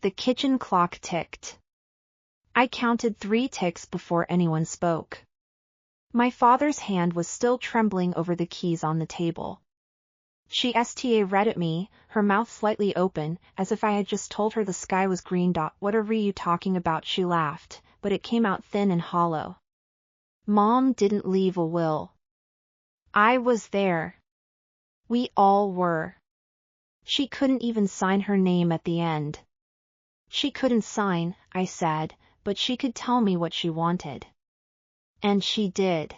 The kitchen clock ticked. I counted 3 ticks before anyone spoke. My father's hand was still trembling over the keys on the table. She read at me, her mouth slightly open, as if I had just told her the sky was green. What are you talking about? She laughed, but it came out thin and hollow. Mom didn't leave a will. I was there. We all were. She couldn't even sign her name at the end. She couldn't sign, I said, but she could tell me what she wanted. And she did.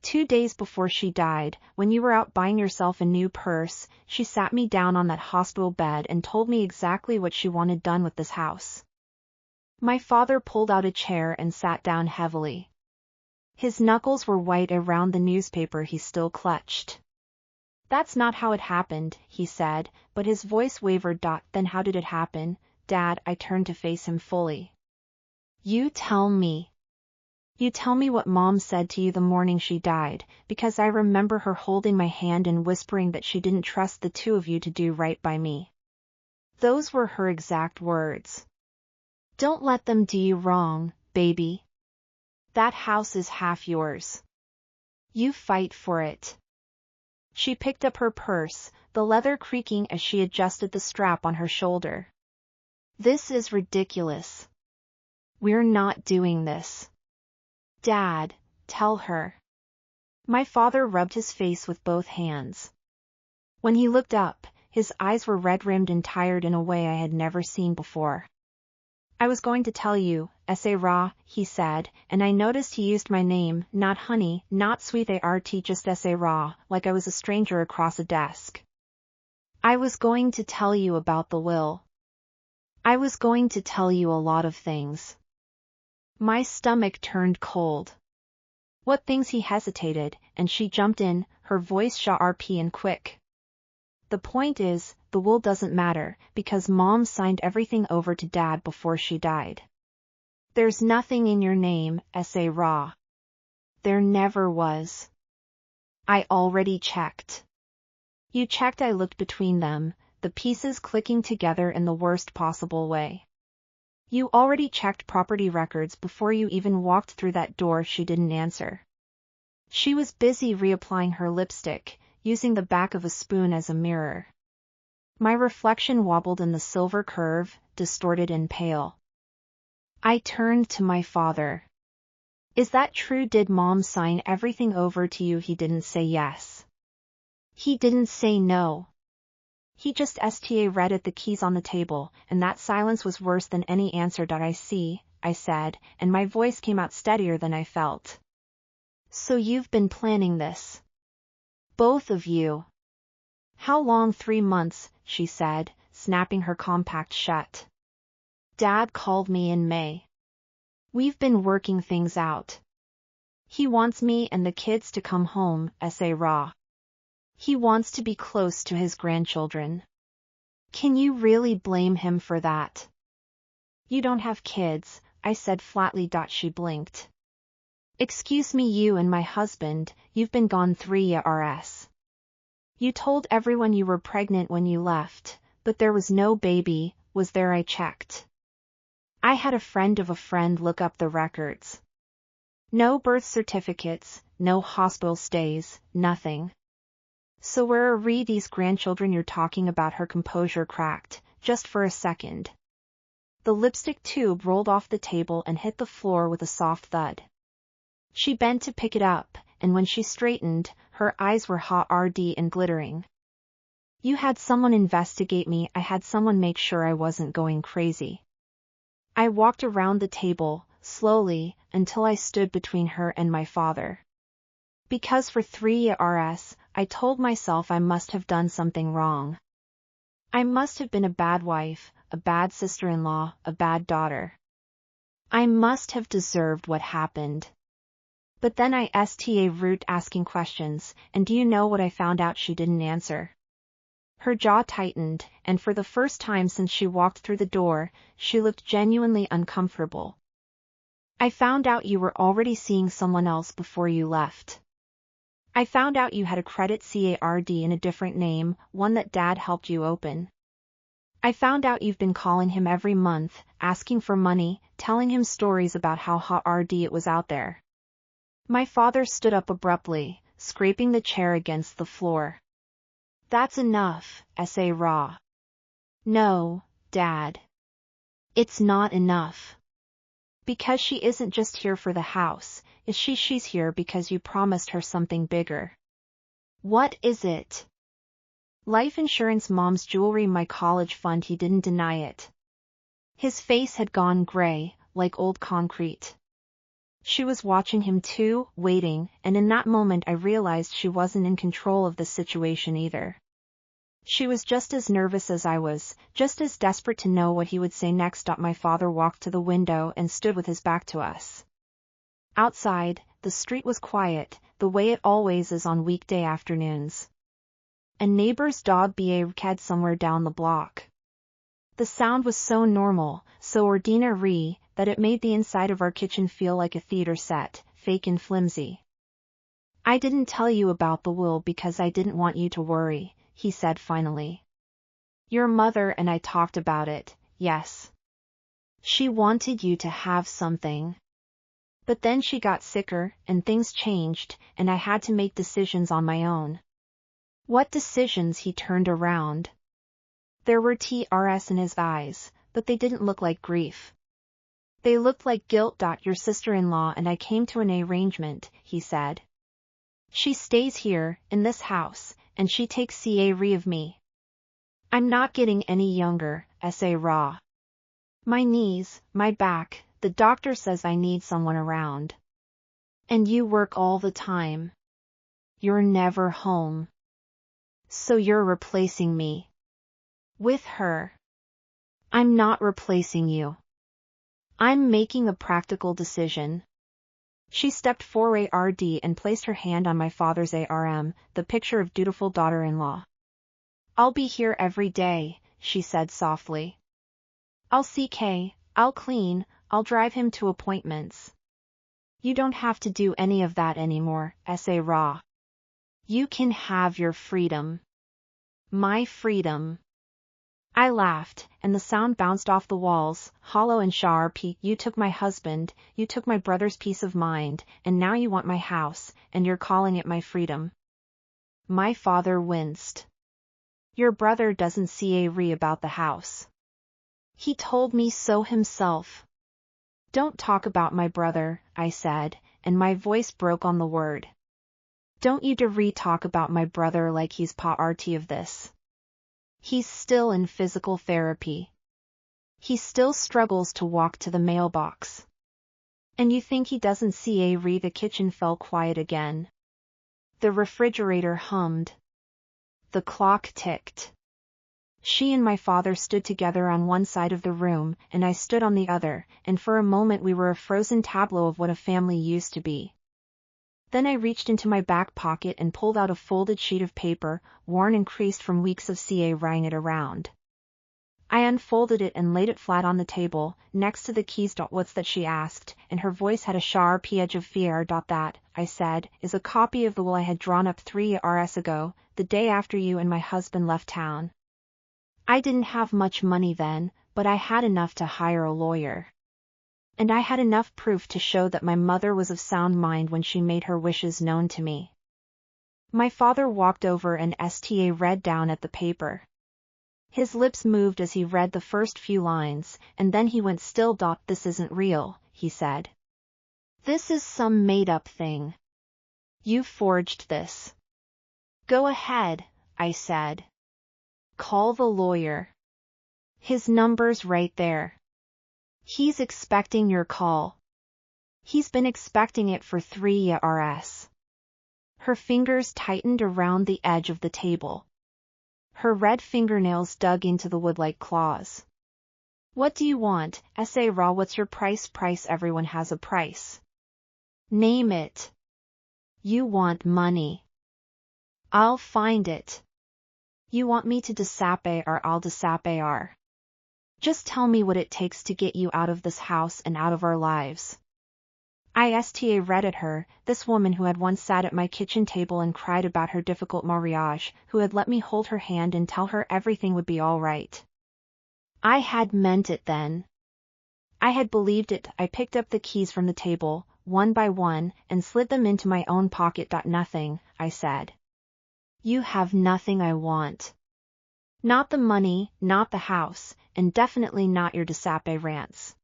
2 days before she died, when you were out buying yourself a new purse, she sat me down on that hospital bed and told me exactly what she wanted done with this house. My father pulled out a chair and sat down heavily. His knuckles were white around the newspaper he still clutched. That's not how it happened, he said, but his voice wavered. Then how did it happen, Dad? I turned to face him fully. You tell me. You tell me what Mom said to you the morning she died, because I remember her holding my hand and whispering that she didn't trust the 2 of you to do right by me. Those were her exact words. Don't let them do you wrong, baby. That house is half yours. You fight for it. She picked up her purse, the leather creaking as she adjusted the strap on her shoulder. This is ridiculous. We're not doing this. Dad, tell her. My father rubbed his face with both hands. When he looked up, his eyes were red-rimmed and tired in a way I had never seen before. I was going to tell you, Sarah, he said, and I noticed he used my name, not honey, not sweetheart, just Sarah, like I was a stranger across a desk. I was going to tell you about the will. I was going to tell you a lot of things. My stomach turned cold. What things? He hesitated, and she jumped in, her voice sharp and quick. The point is, the will doesn't matter, because Mom signed everything over to Dad before she died. There's nothing in your name, Sarah. There never was. I already checked. You checked? I looked between them, the pieces clicking together in the worst possible way. You already checked property records before you even walked through that door. She didn't answer. She was busy reapplying her lipstick, using the back of a spoon as a mirror. My reflection wobbled in the silver curve, distorted and pale. I turned to my father. Is that true? Did Mom sign everything over to you? He didn't say yes. He didn't say no. He just read at the keys on the table, and that silence was worse than any answer. I see, I said, and my voice came out steadier than I felt. So you've been planning this? Both of you? How long? 3 months, she said, snapping her compact shut. Dad called me in May. We've been working things out. He wants me and the kids to come home, Sarah. He wants to be close to his grandchildren. Can you really blame him for that? You don't have kids, I said flatly. She blinked. Excuse me, you and my husband, you've been gone 3 years. You told everyone you were pregnant when you left, but there was no baby, was there? I checked. I had a friend of a friend look up the records. No birth certificates, no hospital stays, nothing. So where are these grandchildren you're talking about? Her composure cracked, just for a second. The lipstick tube rolled off the table and hit the floor with a soft thud. She bent to pick it up, and when she straightened, her eyes were hard and glittering. You had someone investigate me. I had someone make sure I wasn't going crazy. I walked around the table, slowly, until I stood between her and my father. Because for 3 years, I told myself I must have done something wrong. I must have been a bad wife, a bad sister-in-law, a bad daughter. I must have deserved what happened. But then I root asking questions, and do you know what I found out? She didn't answer. Her jaw tightened, and for the first time since she walked through the door, she looked genuinely uncomfortable. I found out you were already seeing someone else before you left. I found out you had a credit card in a different name, one that Dad helped you open. I found out you've been calling him every month, asking for money, telling him stories about how hard it was out there. My father stood up abruptly, scraping the chair against the floor. That's enough, Raw. No, Dad. It's not enough. Because she isn't just here for the house, is she? She's here because you promised her something bigger. What is it? Life insurance, Mom's jewelry, my college fund. He didn't deny it. His face had gone gray, like old concrete. She was watching him too, waiting, and in that moment I realized she wasn't in control of the situation either. She was just as nervous as I was, just as desperate to know what he would say next. My father walked to the window and stood with his back to us. Outside, the street was quiet, the way it always is on weekday afternoons. A neighbor's dog barked somewhere down the block. The sound was so normal, so ordinary, that it made the inside of our kitchen feel like a theater set, fake and flimsy. I didn't tell you about the will because I didn't want you to worry, he said finally. Your mother and I talked about it, yes. She wanted you to have something. But then she got sicker, and things changed, and I had to make decisions on my own. What decisions? He turned around. There were tears in his eyes, but they didn't look like grief. They looked like guilt. Your sister-in-law and I came to an arrangement, he said. She stays here, in this house, and she takes care of me. I'm not getting any younger, Raw. My knees, my back, the doctor says I need someone around. And you work all the time. You're never home. So you're replacing me. With her. I'm not replacing you. I'm making a practical decision. She stepped forward and placed her hand on my father's arm, the picture of dutiful daughter-in-law. I'll be here every day, she said softly. I'll CK, I'll clean, I'll drive him to appointments. You don't have to do any of that anymore, Raw. You can have your freedom. My freedom. I laughed, and the sound bounced off the walls, hollow and sharp. You took my husband, you took my brother's peace of mind, and now you want my house, and you're calling it my freedom. My father winced. Your brother doesn't care about the house. He told me so himself. Don't talk about my brother, I said, and my voice broke on the word. Don't you dare talk about my brother like he's part of this. He's still in physical therapy. He still struggles to walk to the mailbox. And you think he doesn't see the kitchen fell quiet again. The refrigerator hummed. The clock ticked. She and my father stood together on one side of the room, and I stood on the other, and for a moment we were a frozen tableau of what a family used to be. Then I reached into my back pocket and pulled out a folded sheet of paper, worn and creased from weeks of writing it around. I unfolded it and laid it flat on the table, next to the keys. What's that? She asked, and her voice had a sharp edge of fear. That, I said, is a copy of the will I had drawn up 3 years ago, the day after you and my husband left town. I didn't have much money then, but I had enough to hire a lawyer. And I had enough proof to show that my mother was of sound mind when she made her wishes known to me. My father walked over and read down at the paper. His lips moved as he read the first few lines, and then he went still. This isn't real, he said. This is some made-up thing. You forged this. Go ahead, I said. Call the lawyer. His number's right there. He's expecting your call. He's been expecting it for 3 years. Her fingers tightened around the edge of the table. Her red fingernails dug into the wood like claws. What do you want, Raw? What's your price? Everyone has a price. Name it. You want money. I'll find it. You want me to disappear? I'll disappear. Just tell me what it takes to get you out of this house and out of our lives. I read at her, this woman who had once sat at my kitchen table and cried about her difficult marriage, who had let me hold her hand and tell her everything would be all right. I had meant it then. I had believed it. I picked up the keys from the table, one by one, and slid them into my own pocket. Nothing, I said. You have nothing I want. Not the money, not the house, and definitely not your Desape rants.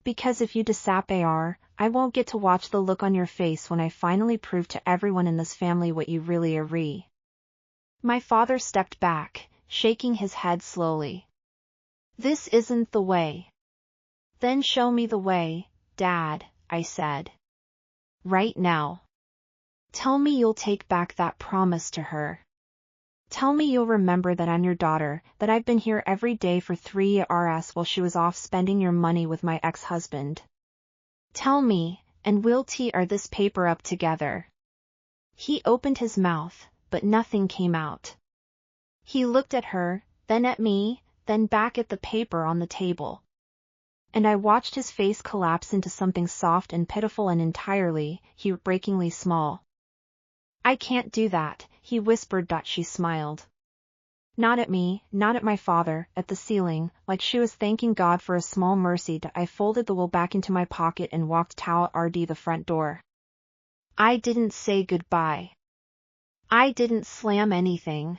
Because if you Desape are, I won't get to watch the look on your face when I finally prove to everyone in this family what you really are. My father stepped back, shaking his head slowly. This isn't the way. Then show me the way, Dad, I said. Right now. Tell me you'll take back that promise to her. Tell me you'll remember that I'm your daughter, that I've been here every day for 3 years while she was off spending your money with my ex-husband. Tell me, and we'll tear this paper up together. He opened his mouth, but nothing came out. He looked at her, then at me, then back at the paper on the table. And I watched his face collapse into something soft and pitiful and entirely, heartbreakingly small. I can't do that, he whispered. She smiled. Not at me, not at my father, at the ceiling, like she was thanking God for a small mercy. I folded the will back into my pocket and walked toward the front door. I didn't say goodbye. I didn't slam anything.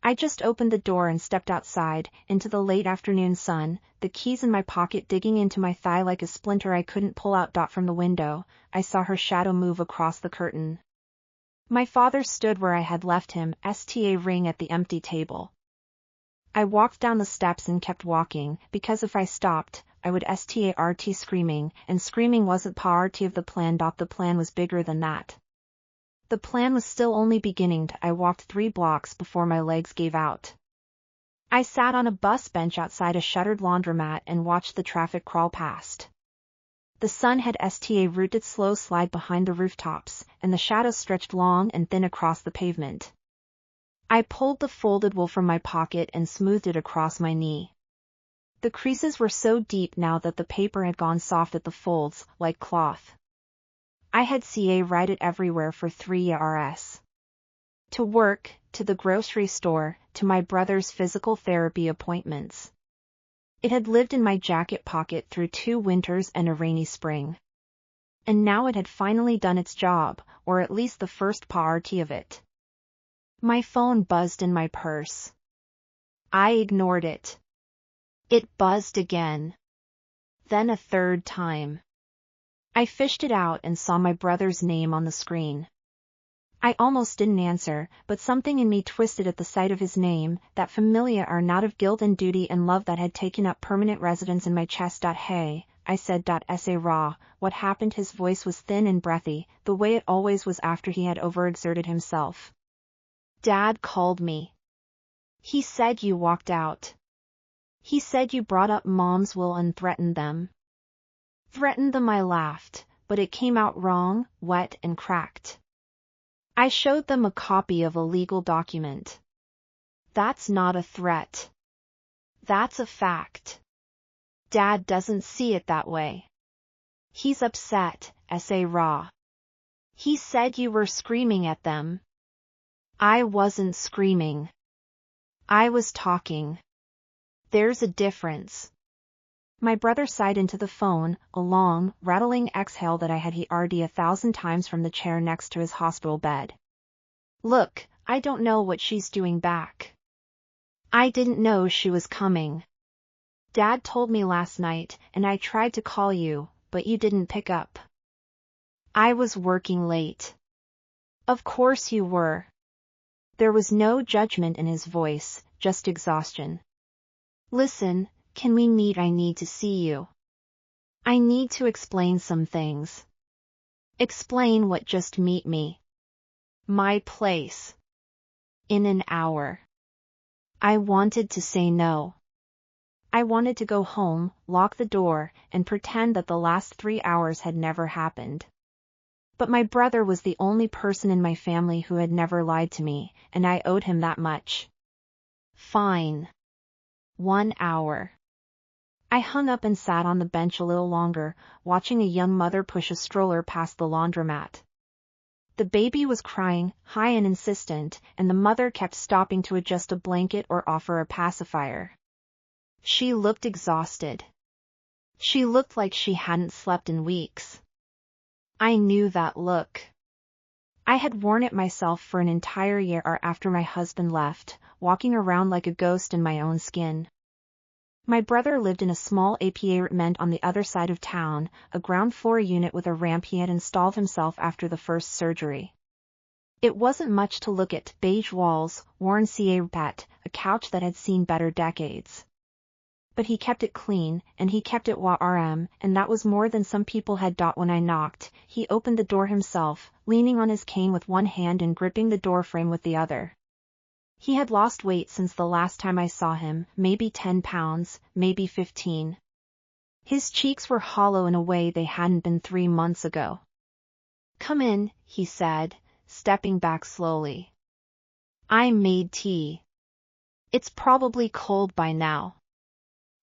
I just opened the door and stepped outside, into the late afternoon sun, the keys in my pocket digging into my thigh like a splinter I couldn't pull out. From the window, I saw her shadow move across the curtain. My father stood where I had left him, sta ring at the empty table. I walked down the steps and kept walking, because if I stopped, I would start screaming, and screaming wasn't part of the plan. The plan was bigger than that. The plan was still only beginning. I walked 3 blocks before my legs gave out. I sat on a bus bench outside a shuttered laundromat and watched the traffic crawl past. The sun had rooted slow slide behind the rooftops, and the shadows stretched long and thin across the pavement. I pulled the folded wool from my pocket and smoothed it across my knee. The creases were so deep now that the paper had gone soft at the folds, like cloth. I had write it everywhere for 3 years. To work, to the grocery store, to my brother's physical therapy appointments. It had lived in my jacket pocket through 2 winters and a rainy spring. And now it had finally done its job, or at least the first part of it. My phone buzzed in my purse. I ignored it. It buzzed again. Then a 3rd time. I fished it out and saw my brother's name on the screen. I almost didn't answer, but something in me twisted at the sight of his name, that familiar knot of guilt and duty and love that had taken up permanent residence in my chest. Hey, I said. Sa raw, what happened? His voice was thin and breathy, the way it always was after he had overexerted himself. Dad called me. He said you walked out. He said you brought up Mom's will and threatened them. Threatened them, I laughed, but it came out wrong, wet and cracked. I showed them a copy of a legal document. That's not a threat. That's a fact. Dad doesn't see it that way. He's upset, Sa raw. He said you were screaming at them. I wasn't screaming. I was talking. There's a difference. My brother sighed into the phone, a long, rattling exhale that I had heard 1,000 times from the chair next to his hospital bed. Look, I don't know what she's doing back. I didn't know she was coming. Dad told me last night, and I tried to call you, but you didn't pick up. I was working late. Of course you were. There was no judgment in his voice, just exhaustion. Listen, can we meet? I need to see you. I need to explain some things. Explain what? Just meet me. My place. In an hour. I wanted to say no. I wanted to go home, lock the door, and pretend that the last 3 hours had never happened. But my brother was the only person in my family who had never lied to me, and I owed him that much. Fine. 1 hour. I hung up and sat on the bench a little longer, watching a young mother push a stroller past the laundromat. The baby was crying, high and insistent, and the mother kept stopping to adjust a blanket or offer a pacifier. She looked exhausted. She looked like she hadn't slept in weeks. I knew that look. I had worn it myself for an entire year after my husband left, walking around like a ghost in my own skin. My brother lived in a small apartment on the other side of town, a ground floor unit with a ramp he had installed himself after the first surgery. It wasn't much to look at: beige walls, worn carpet, a couch that had seen better decades. But he kept it clean, and he kept it warm, and that was more than some people had. When I knocked, he opened the door himself, leaning on his cane with one hand and gripping the door frame with the other. He had lost weight since the last time I saw him, maybe 10 pounds, maybe 15. His cheeks were hollow in a way they hadn't been 3 months ago. "Come in," he said, stepping back slowly. "I made tea. It's probably cold by now."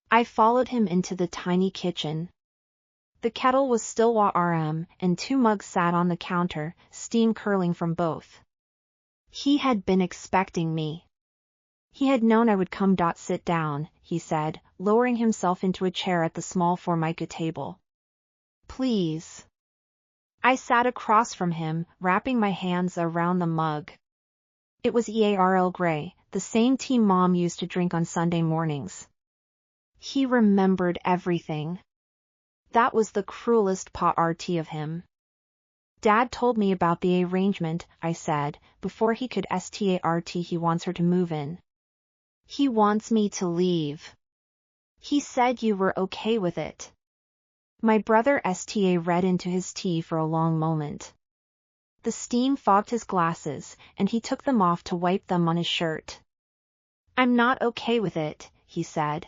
I followed him into the tiny kitchen. The kettle was still warm, and 2 mugs sat on the counter, steam curling from both. He had been expecting me. He had known I would come. "Sit down," he said, lowering himself into a chair at the small formica table. "Please." I sat across from him, wrapping my hands around the mug. It was Earl Grey, the same tea Mom used to drink on Sunday mornings. He remembered everything. That was the cruelest part of him. "Dad told me about the arrangement," I said, "before he could start. He wants her to move in. He wants me to leave. He said you were okay with it." My brother read into his tea for a long moment. The steam fogged his glasses, and he took them off to wipe them on his shirt. "I'm not okay with it," he said.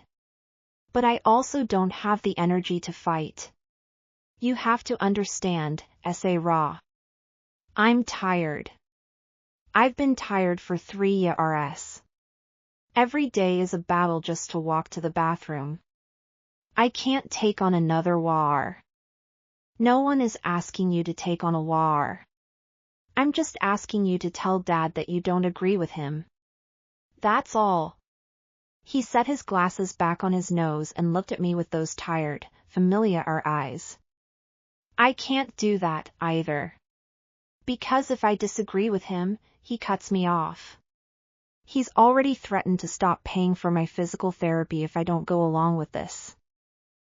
"But I also don't have the energy to fight. You have to understand, Sarah. I'm tired. I've been tired for 3 years. Every day is a battle just to walk to the bathroom. I can't take on another war." "No one is asking you to take on a war. I'm just asking you to tell Dad that you don't agree with him. That's all." He set his glasses back on his nose and looked at me with those tired, familiar eyes. "I can't do that either. Because if I disagree with him, he cuts me off. He's already threatened to stop paying for my physical therapy if I don't go along with this.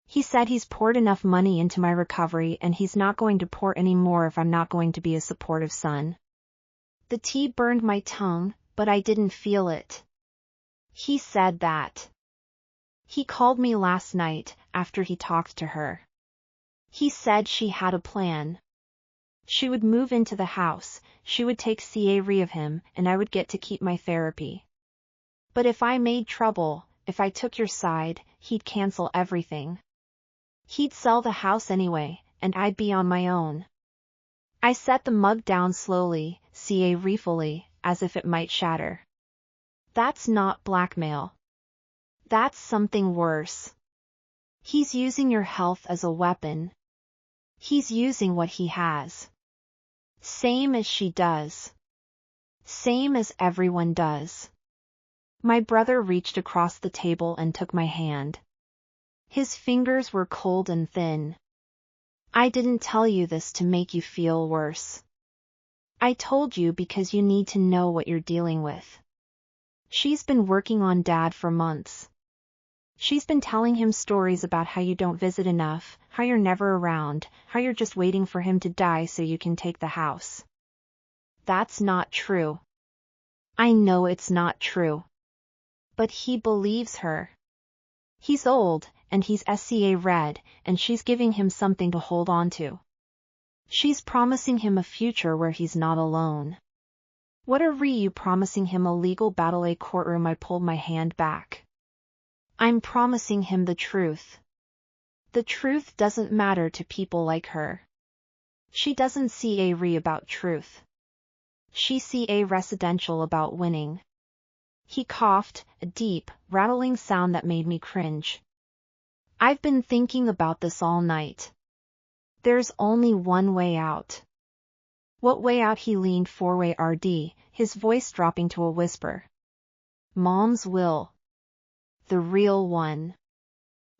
He said he's poured enough money into my recovery and he's not going to pour any more if I'm not going to be a supportive son." The tea burned my tongue, but I didn't feel it. He said that. He called me last night, after he talked to her. He said she had a plan. She would move into the house, she would take care of him, and I would get to keep my therapy. But if I made trouble, if I took your side, he'd cancel everything. He'd sell the house anyway, and I'd be on my own. I set the mug down slowly, carefully, as if it might shatter. "That's not blackmail. That's something worse. He's using your health as a weapon. He's using what he has. Same as she does. Same as everyone does." My brother reached across the table and took my hand. His fingers were cold and thin. "I didn't tell you this to make you feel worse. I told you because you need to know what you're dealing with. She's been working on Dad for months. She's been telling him stories about how you don't visit enough, how you're never around, how you're just waiting for him to die so you can take the house. That's not true. I know it's not true. But he believes her. He's old, and he's red, and she's giving him something to hold on to. She's promising him a future where he's not alone. What are you promising him? A legal battle, a courtroom?" I pulled my hand back. "I'm promising him the truth. The truth doesn't matter to people like her. She doesn't see about truth. She see residential about winning." He coughed, a deep, rattling sound that made me cringe. "I've been thinking about this all night. There's only one way out." "What way out?" He leaned forward, his voice dropping to a whisper. "Mom's will. The real one.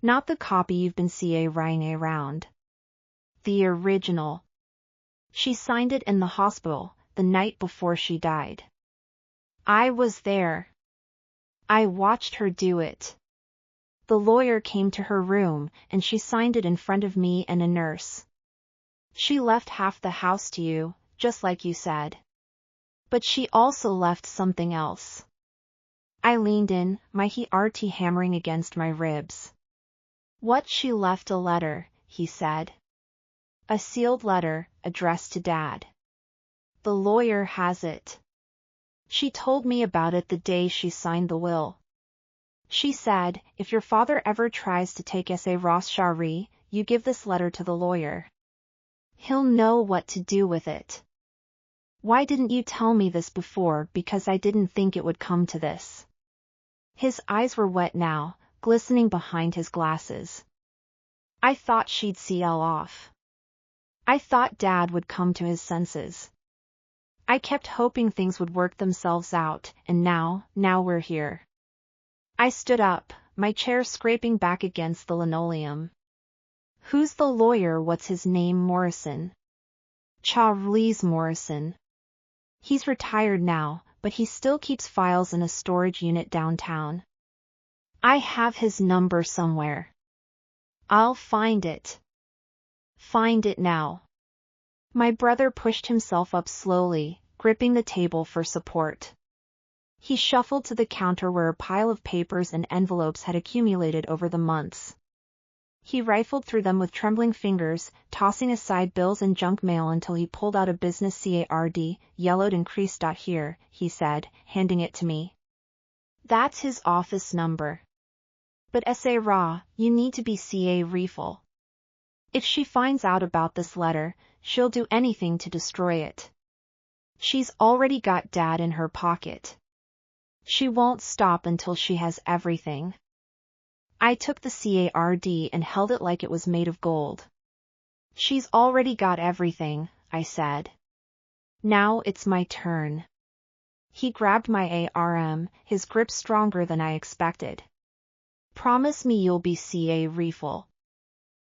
Not the copy you've been seeing around. The original. She signed it in the hospital, the night before she died. I was there. I watched her do it. The lawyer came to her room, and she signed it in front of me and a nurse. She left half the house to you, just like you said. But she also left something else. I leaned in, my heart hammering against my ribs. What? She left a letter, he said. A sealed letter, addressed to Dad. The lawyer has it. She told me about it the day she signed the will. She said, if your father ever tries to take sa Ross Shari, you give this letter to the lawyer. He'll know what to do with it. Why didn't you tell me this before? Because I didn't think it would come to this. His eyes were wet now, glistening behind his glasses. I thought she'd seal off. I thought Dad would come to his senses. I kept hoping things would work themselves out, and now we're here. I stood up, my chair scraping back against the linoleum. Who's the lawyer? What's his name? Morrison. Charles Morrison. He's retired now, but he still keeps files in a storage unit downtown. I have his number somewhere. I'll find it. Find it now. My brother pushed himself up slowly, gripping the table for support. He shuffled to the counter where a pile of papers and envelopes had accumulated over the months. He rifled through them with trembling fingers, tossing aside bills and junk mail until he pulled out a business card, yellowed and creased. Here, he said, handing it to me. That's his office number. But Sarah, you need to be careful. If she finds out about this letter, she'll do anything to destroy it. She's already got Dad in her pocket. She won't stop until she has everything. I took the card and held it like it was made of gold. She's already got everything, I said. Now it's my turn. He grabbed my arm, his grip stronger than I expected. Promise me you'll be careful.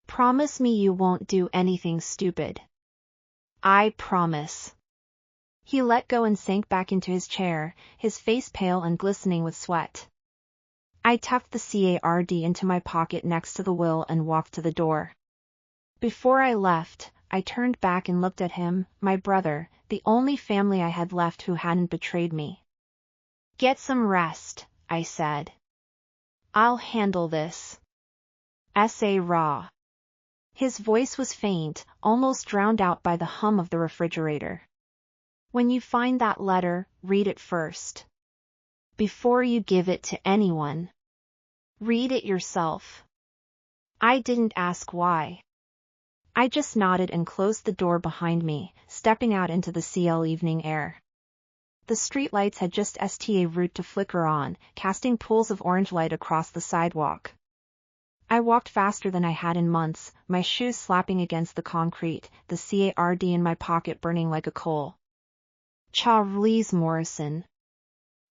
Promise me you won't do anything stupid. I promise. He let go and sank back into his chair, his face pale and glistening with sweat. I tucked the card into my pocket next to the will and walked to the door. Before I left, I turned back and looked at him, my brother, the only family I had left who hadn't betrayed me. Get some rest, I said. I'll handle this. Raw. His voice was faint, almost drowned out by the hum of the refrigerator. When you find that letter, read it first. Before you give it to anyone. Read it yourself. I didn't ask why. I just nodded and closed the door behind me, stepping out into the CL evening air. The streetlights had just route to flicker on, casting pools of orange light across the sidewalk. I walked faster than I had in months, my shoes slapping against the concrete, the card in my pocket burning like a coal. Charles Morrison.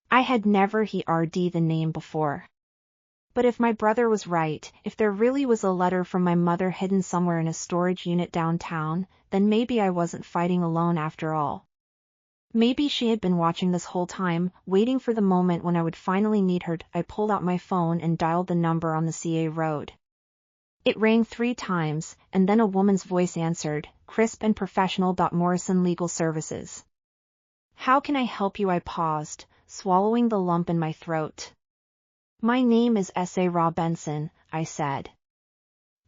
I had never heard the name before. But if my brother was right, if there really was a letter from my mother hidden somewhere in a storage unit downtown, then maybe I wasn't fighting alone after all. Maybe she had been watching this whole time, waiting for the moment when I would finally need her. I pulled out my phone and dialed the number on the CA road. It rang 3 times, and then a woman's voice answered, crisp and professional. Morrison Legal Services. How can I help you? I paused, swallowing the lump in my throat. My name is Sarah Benson, I said.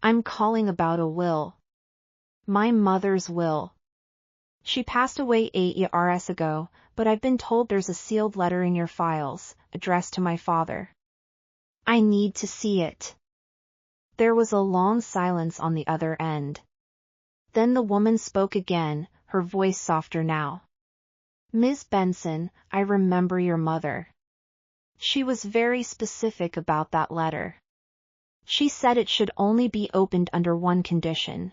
I'm calling about a will. My mother's will. She passed away 8 years ago, but I've been told there's a sealed letter in your files, addressed to my father. I need to see it. There was a long silence on the other end. Then the woman spoke again, her voice softer now. Ms. Benson, I remember your mother. She was very specific about that letter. She said it should only be opened under one condition.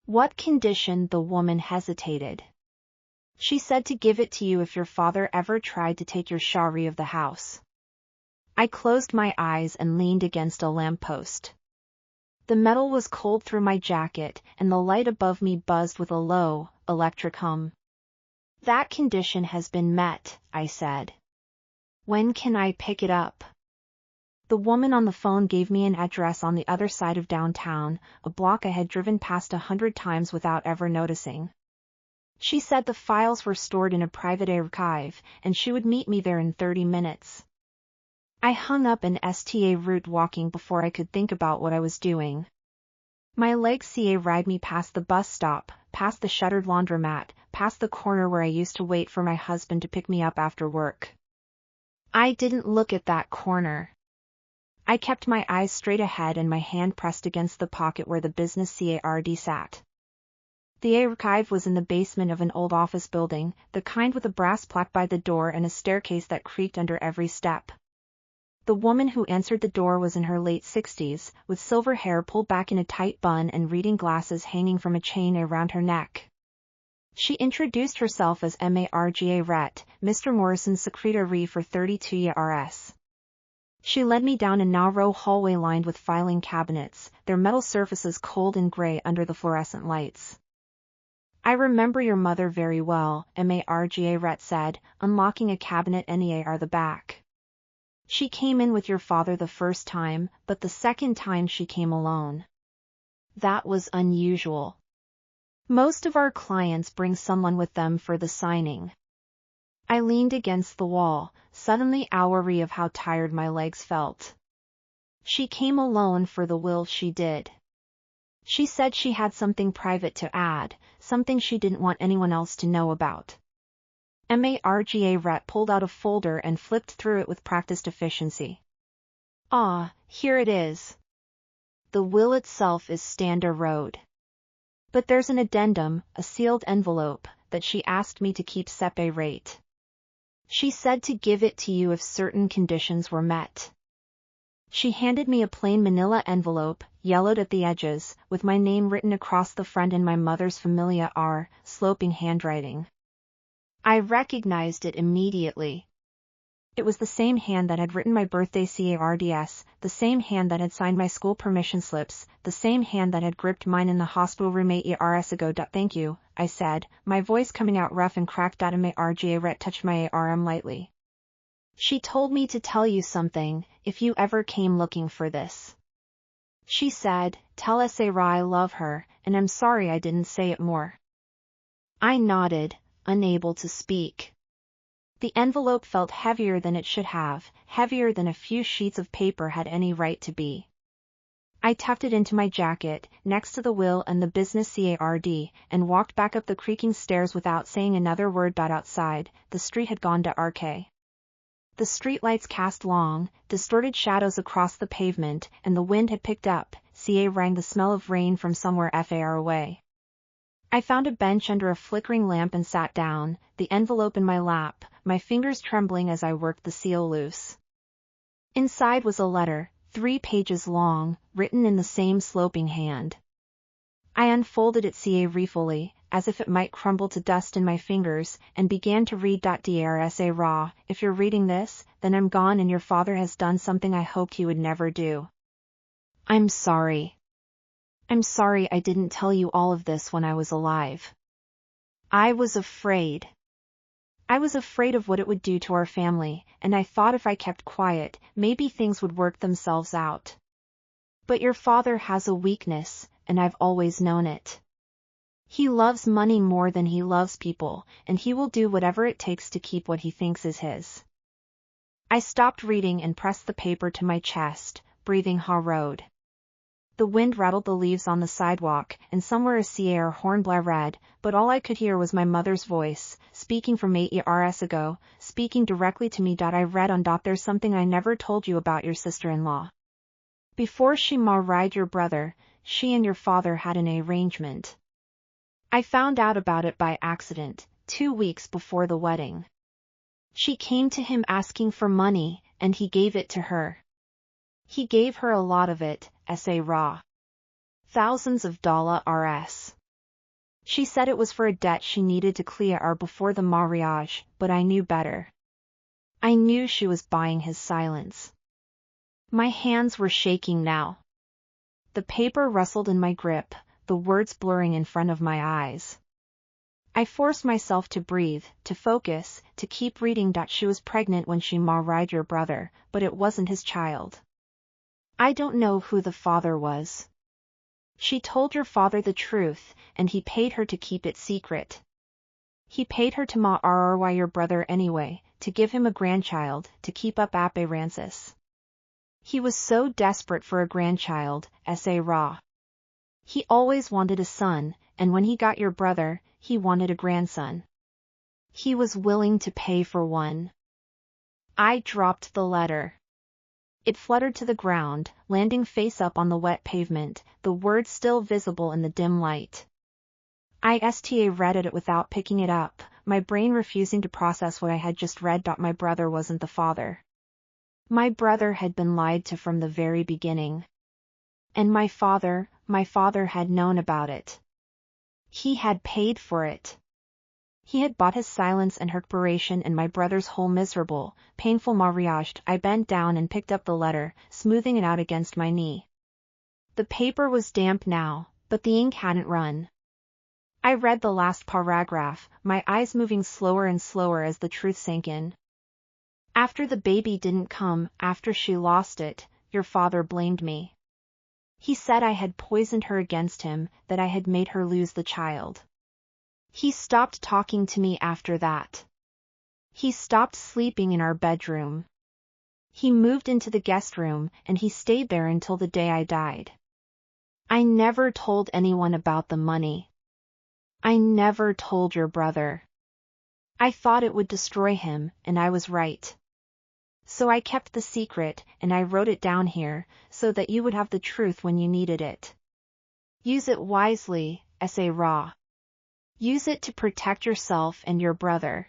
What condition? The woman hesitated. She said to give it to you if your father ever tried to take your shari of the house. I closed my eyes and leaned against a lamppost. The metal was cold through my jacket, and the light above me buzzed with a low, electric hum. That condition has been met, I said. When can I pick it up? The woman on the phone gave me an address on the other side of downtown, a block I had driven past 100 times without ever noticing. She said the files were stored in a private archive, and she would meet me there in 30 minutes. I hung up and sta route walking before I could think about what I was doing. My legs ride me past the bus stop, past the shuttered laundromat, past the corner where I used to wait for my husband to pick me up after work. I didn't look at that corner. I kept my eyes straight ahead and my hand pressed against the pocket where the business card sat. The archive was in the basement of an old office building, the kind with a brass plaque by the door and a staircase that creaked under every step. The woman who answered the door was in her late 60s, with silver hair pulled back in a tight bun and reading glasses hanging from a chain around her neck. She introduced herself as Marga Rett, Mr. Morrison's secretary for 32 Rs. She led me down a narrow hallway lined with filing cabinets, their metal surfaces cold and gray under the fluorescent lights. I remember your mother very well, Marga Rett said, unlocking a cabinet near the back. She came in with your father the first time, but the second time she came alone. That was unusual. Most of our clients bring someone with them for the signing. I leaned against the wall, suddenly weary of how tired my legs felt. She came alone for the will, she did. She said she had something private to add, something she didn't want anyone else to know about. Marga Rett pulled out a folder and flipped through it with practiced efficiency. Ah, here it is. The will itself is standard. But there's an addendum, a sealed envelope, that she asked me to keep separate. She said to give it to you if certain conditions were met. She handed me a plain manila envelope, yellowed at the edges, with my name written across the front in my mother's familiar sloping handwriting. I recognized it immediately. It was the same hand that had written my birthday cards, the same hand that had signed my school permission slips, the same hand that had gripped mine in the hospital room 8 years ago. Thank you, I said, my voice coming out rough and cracked. Marga Rett touched my arm lightly. She told me to tell you something, if you ever came looking for this. She said, tell Sarah I love her, and I'm sorry I didn't say it more. I nodded, unable to speak. The envelope felt heavier than it should have, heavier than a few sheets of paper had any right to be. I tucked it into my jacket, next to the will and the business card, and walked back up the creaking stairs without saying another word. Outside, the street had gone dark. The streetlights cast long, distorted shadows across the pavement, and the wind had picked up, rang the smell of rain from somewhere far away. I found a bench under a flickering lamp and sat down, the envelope in my lap, my fingers trembling as I worked the seal loose. Inside was a letter, 3 pages long, written in the same sloping hand. I unfolded it carefully, as if it might crumble to dust in my fingers, and began to read. Dear Sarah, if you're reading this, then I'm gone and your father has done something I hoped he would never do. I'm sorry. I'm sorry I didn't tell you all of this when I was alive. I was afraid. I was afraid of what it would do to our family, and I thought if I kept quiet, maybe things would work themselves out. But your father has a weakness, and I've always known it. He loves money more than he loves people, and he will do whatever it takes to keep what he thinks is his. I stopped reading and pressed the paper to my chest, breathing hard. The wind rattled the leaves on the sidewalk, and somewhere a CR horn blared, but all I could hear was my mother's voice, speaking from 8 years ago, speaking directly to me. I read on. There's something I never told you about your sister-in-law. Before she married your brother, she and your father had an arrangement. I found out about it by accident, 2 weeks before the wedding. She came to him asking for money, and he gave it to her. He gave her a lot of it, Sarah. Thousands of dollars. She said it was for a debt she needed to clear before the marriage, but I knew better. I knew she was buying his silence. My hands were shaking now. The paper rustled in my grip, the words blurring in front of my eyes. I forced myself to breathe, to focus, to keep reading. She was pregnant when she married your brother, but it wasn't his child. I don't know who the father was. She told your father the truth, and he paid her to keep it secret. He paid her to marry your brother anyway, to give him a grandchild, to keep up appearances. He was so desperate for a grandchild, raw. He always wanted a son, and when he got your brother, he wanted a grandson. He was willing to pay for one. I dropped the letter. It fluttered to the ground, landing face up on the wet pavement, the words still visible in the dim light. I read it without picking it up, my brain refusing to process what I had just read. My brother wasn't the father. My brother had been lied to from the very beginning. And my father had known about it. He had paid for it. He had bought his silence and her separation and my brother's whole miserable, painful marriage. I bent down and picked up the letter, smoothing it out against my knee. The paper was damp now, but the ink hadn't run. I read the last paragraph, my eyes moving slower and slower as the truth sank in. After the baby didn't come, after she lost it, your father blamed me. He said I had poisoned her against him, that I had made her lose the child. He stopped talking to me after that. He stopped sleeping in our bedroom. He moved into the guest room, and he stayed there until the day I died. I never told anyone about the money. I never told your brother. I thought it would destroy him, and I was right. So I kept the secret, and I wrote it down here, so that you would have the truth when you needed it. Use it wisely, raw. Use it to protect yourself and your brother.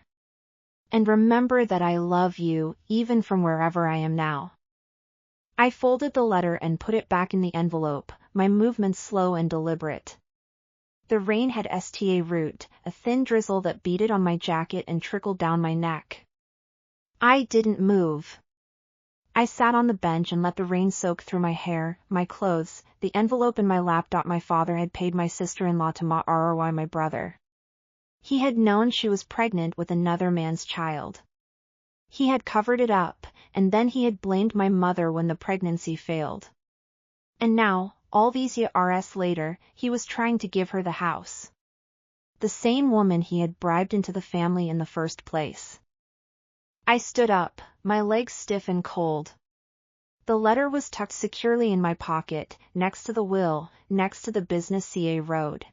And remember that I love you, even from wherever I am now. I folded the letter and put it back in the envelope, my movements slow and deliberate. The rain had root, a thin drizzle that beaded on my jacket and trickled down my neck. I didn't move. I sat on the bench and let the rain soak through my hair, my clothes, the envelope in my lap. My father had paid my sister-in-law to marry my brother. He had known she was pregnant with another man's child. He had covered it up, and then he had blamed my mother when the pregnancy failed. And now, all these years later, he was trying to give her the house. The same woman he had bribed into the family in the first place. I stood up, my legs stiff and cold. The letter was tucked securely in my pocket, next to the will, next to the business CA road.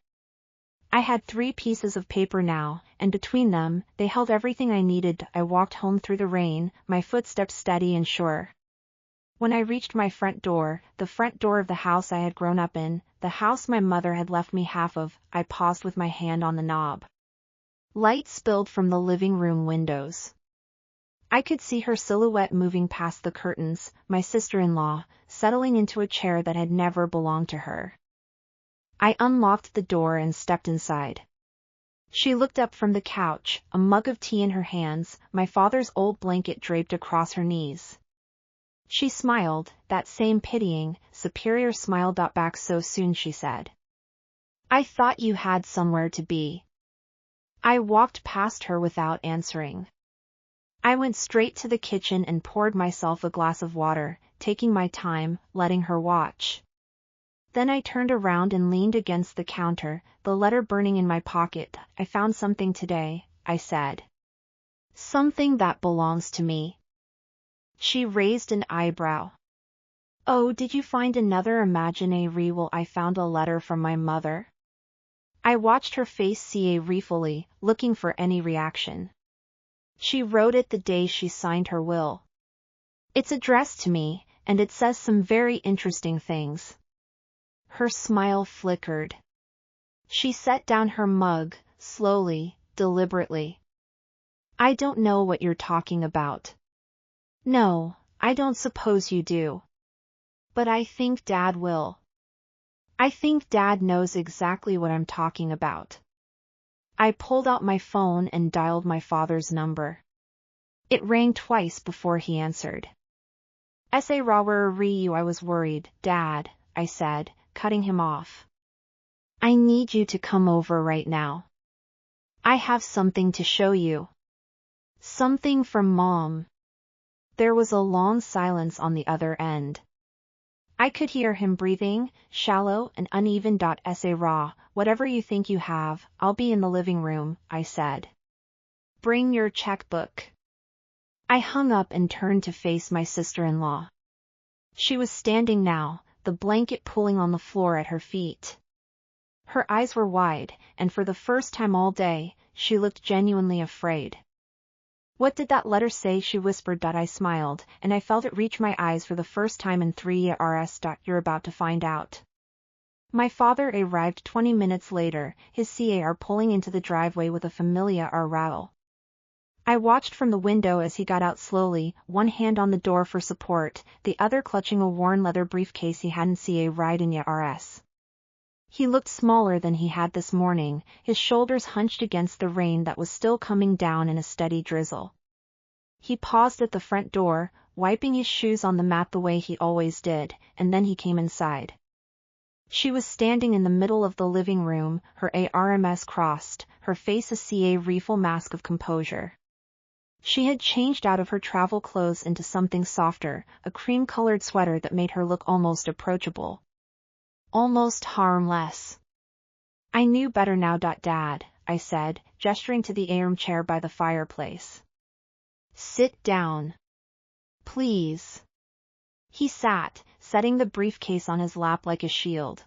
I had 3 pieces of paper now, and between them, they held everything I needed. I walked home through the rain, my footsteps steady and sure. When I reached my front door, the front door of the house I had grown up in, the house my mother had left me half of, I paused with my hand on the knob. Light spilled from the living room windows. I could see her silhouette moving past the curtains, my sister-in-law, settling into a chair that had never belonged to her. I unlocked the door and stepped inside. She looked up from the couch, a mug of tea in her hands, my father's old blanket draped across her knees. She smiled, that same pitying, superior smile. Back so soon, she said. I thought you had somewhere to be. I walked past her without answering. I went straight to the kitchen and poured myself a glass of water, taking my time, letting her watch. Then I turned around and leaned against the counter, the letter burning in my pocket. I found something today, I said. Something that belongs to me. She raised an eyebrow. Oh, did you find another imaginary will? I found a letter from my mother. I watched her face ruefully, looking for any reaction. She wrote it the day she signed her will. It's addressed to me, and it says some very interesting things. Her smile flickered. She set down her mug, slowly, deliberately. I don't know what you're talking about. No, I don't suppose you do. But I think Dad will. I think Dad knows exactly what I'm talking about. I pulled out my phone and dialed my father's number. It rang twice before he answered. Sa rawer you I was worried, Dad, I said, cutting him off. I need you to come over right now. I have something to show you. Something from Mom. There was a long silence on the other end. I could hear him breathing, shallow and uneven. Sa raw, whatever you think you have, I'll be in the living room, I said. Bring your checkbook. I hung up and turned to face my sister-in-law. She was standing now, the blanket pulling on the floor at her feet. Her eyes were wide, and for the first time all day, she looked genuinely afraid. What did that letter say? She whispered. I smiled, and I felt it reach my eyes for the first time in 3 years. You're about to find out. My father arrived 20 minutes later, his car pulling into the driveway with a familiar rattle. I watched from the window as he got out slowly, one hand on the door for support, the other clutching a worn leather briefcase he hadn't seen ride in years. He looked smaller than he had this morning, his shoulders hunched against the rain that was still coming down in a steady drizzle. He paused at the front door, wiping his shoes on the mat the way he always did, and then he came inside. She was standing in the middle of the living room, her arms crossed, her face a rueful mask of composure. She had changed out of her travel clothes into something softer, a cream-colored sweater that made her look almost approachable. Almost harmless. I knew better now. Dad, I said, gesturing to the armchair by the fireplace. Sit down. Please. He sat, setting the briefcase on his lap like a shield.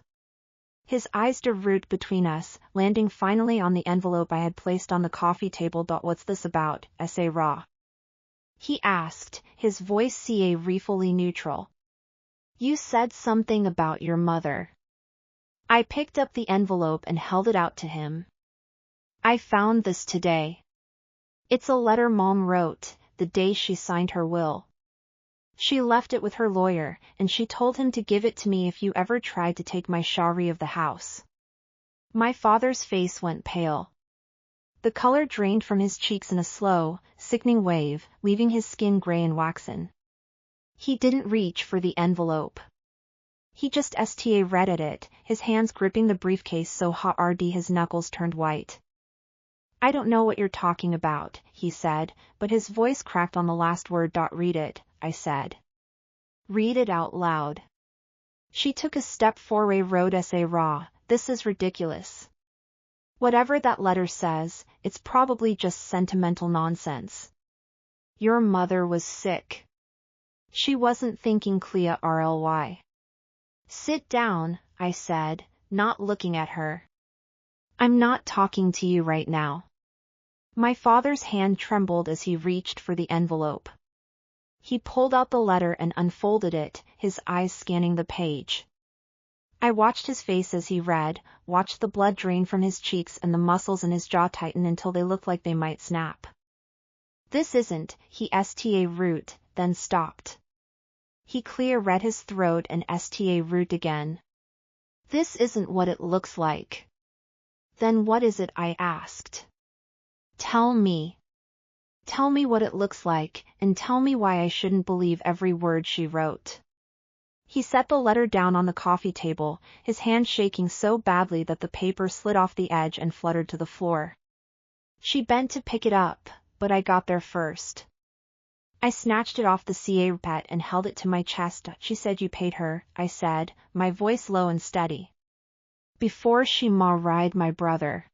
His eyes root between us, landing finally on the envelope I had placed on the coffee table. What's this about, Sa raw? He asked, his voice ruefully neutral. You said something about your mother. I picked up the envelope and held it out to him. I found this today. It's a letter Mom wrote, the day she signed her will. She left it with her lawyer, and she told him to give it to me if you ever tried to take my shari of the house. My father's face went pale. The color drained from his cheeks in a slow, sickening wave, leaving his skin gray and waxen. He didn't reach for the envelope. He just read at it, his hands gripping the briefcase so hard his knuckles turned white. I don't know what you're talking about, he said, but his voice cracked on the last word. Read it, I said. Read it out loud. She took a step forward. Sa raw, this is ridiculous. Whatever that letter says, it's probably just sentimental nonsense. Your mother was sick. She wasn't thinking clearly. Sit down, I said, not looking at her. I'm not talking to you right now. My father's hand trembled as he reached for the envelope. He pulled out the letter and unfolded it, his eyes scanning the page. I watched his face as he read, watched the blood drain from his cheeks and the muscles in his jaw tighten until they looked like they might snap. This isn't, he root, then stopped. He read his throat and root again. This isn't what it looks like. Then what is it? I asked. Tell me. Tell me what it looks like, and tell me why I shouldn't believe every word she wrote. He set the letter down on the coffee table, his hand shaking so badly that the paper slid off the edge and fluttered to the floor. She bent to pick it up, but I got there first. I snatched it off the carpet and held it to my chest. She said you paid her, I said, my voice low and steady. Before she married my brother.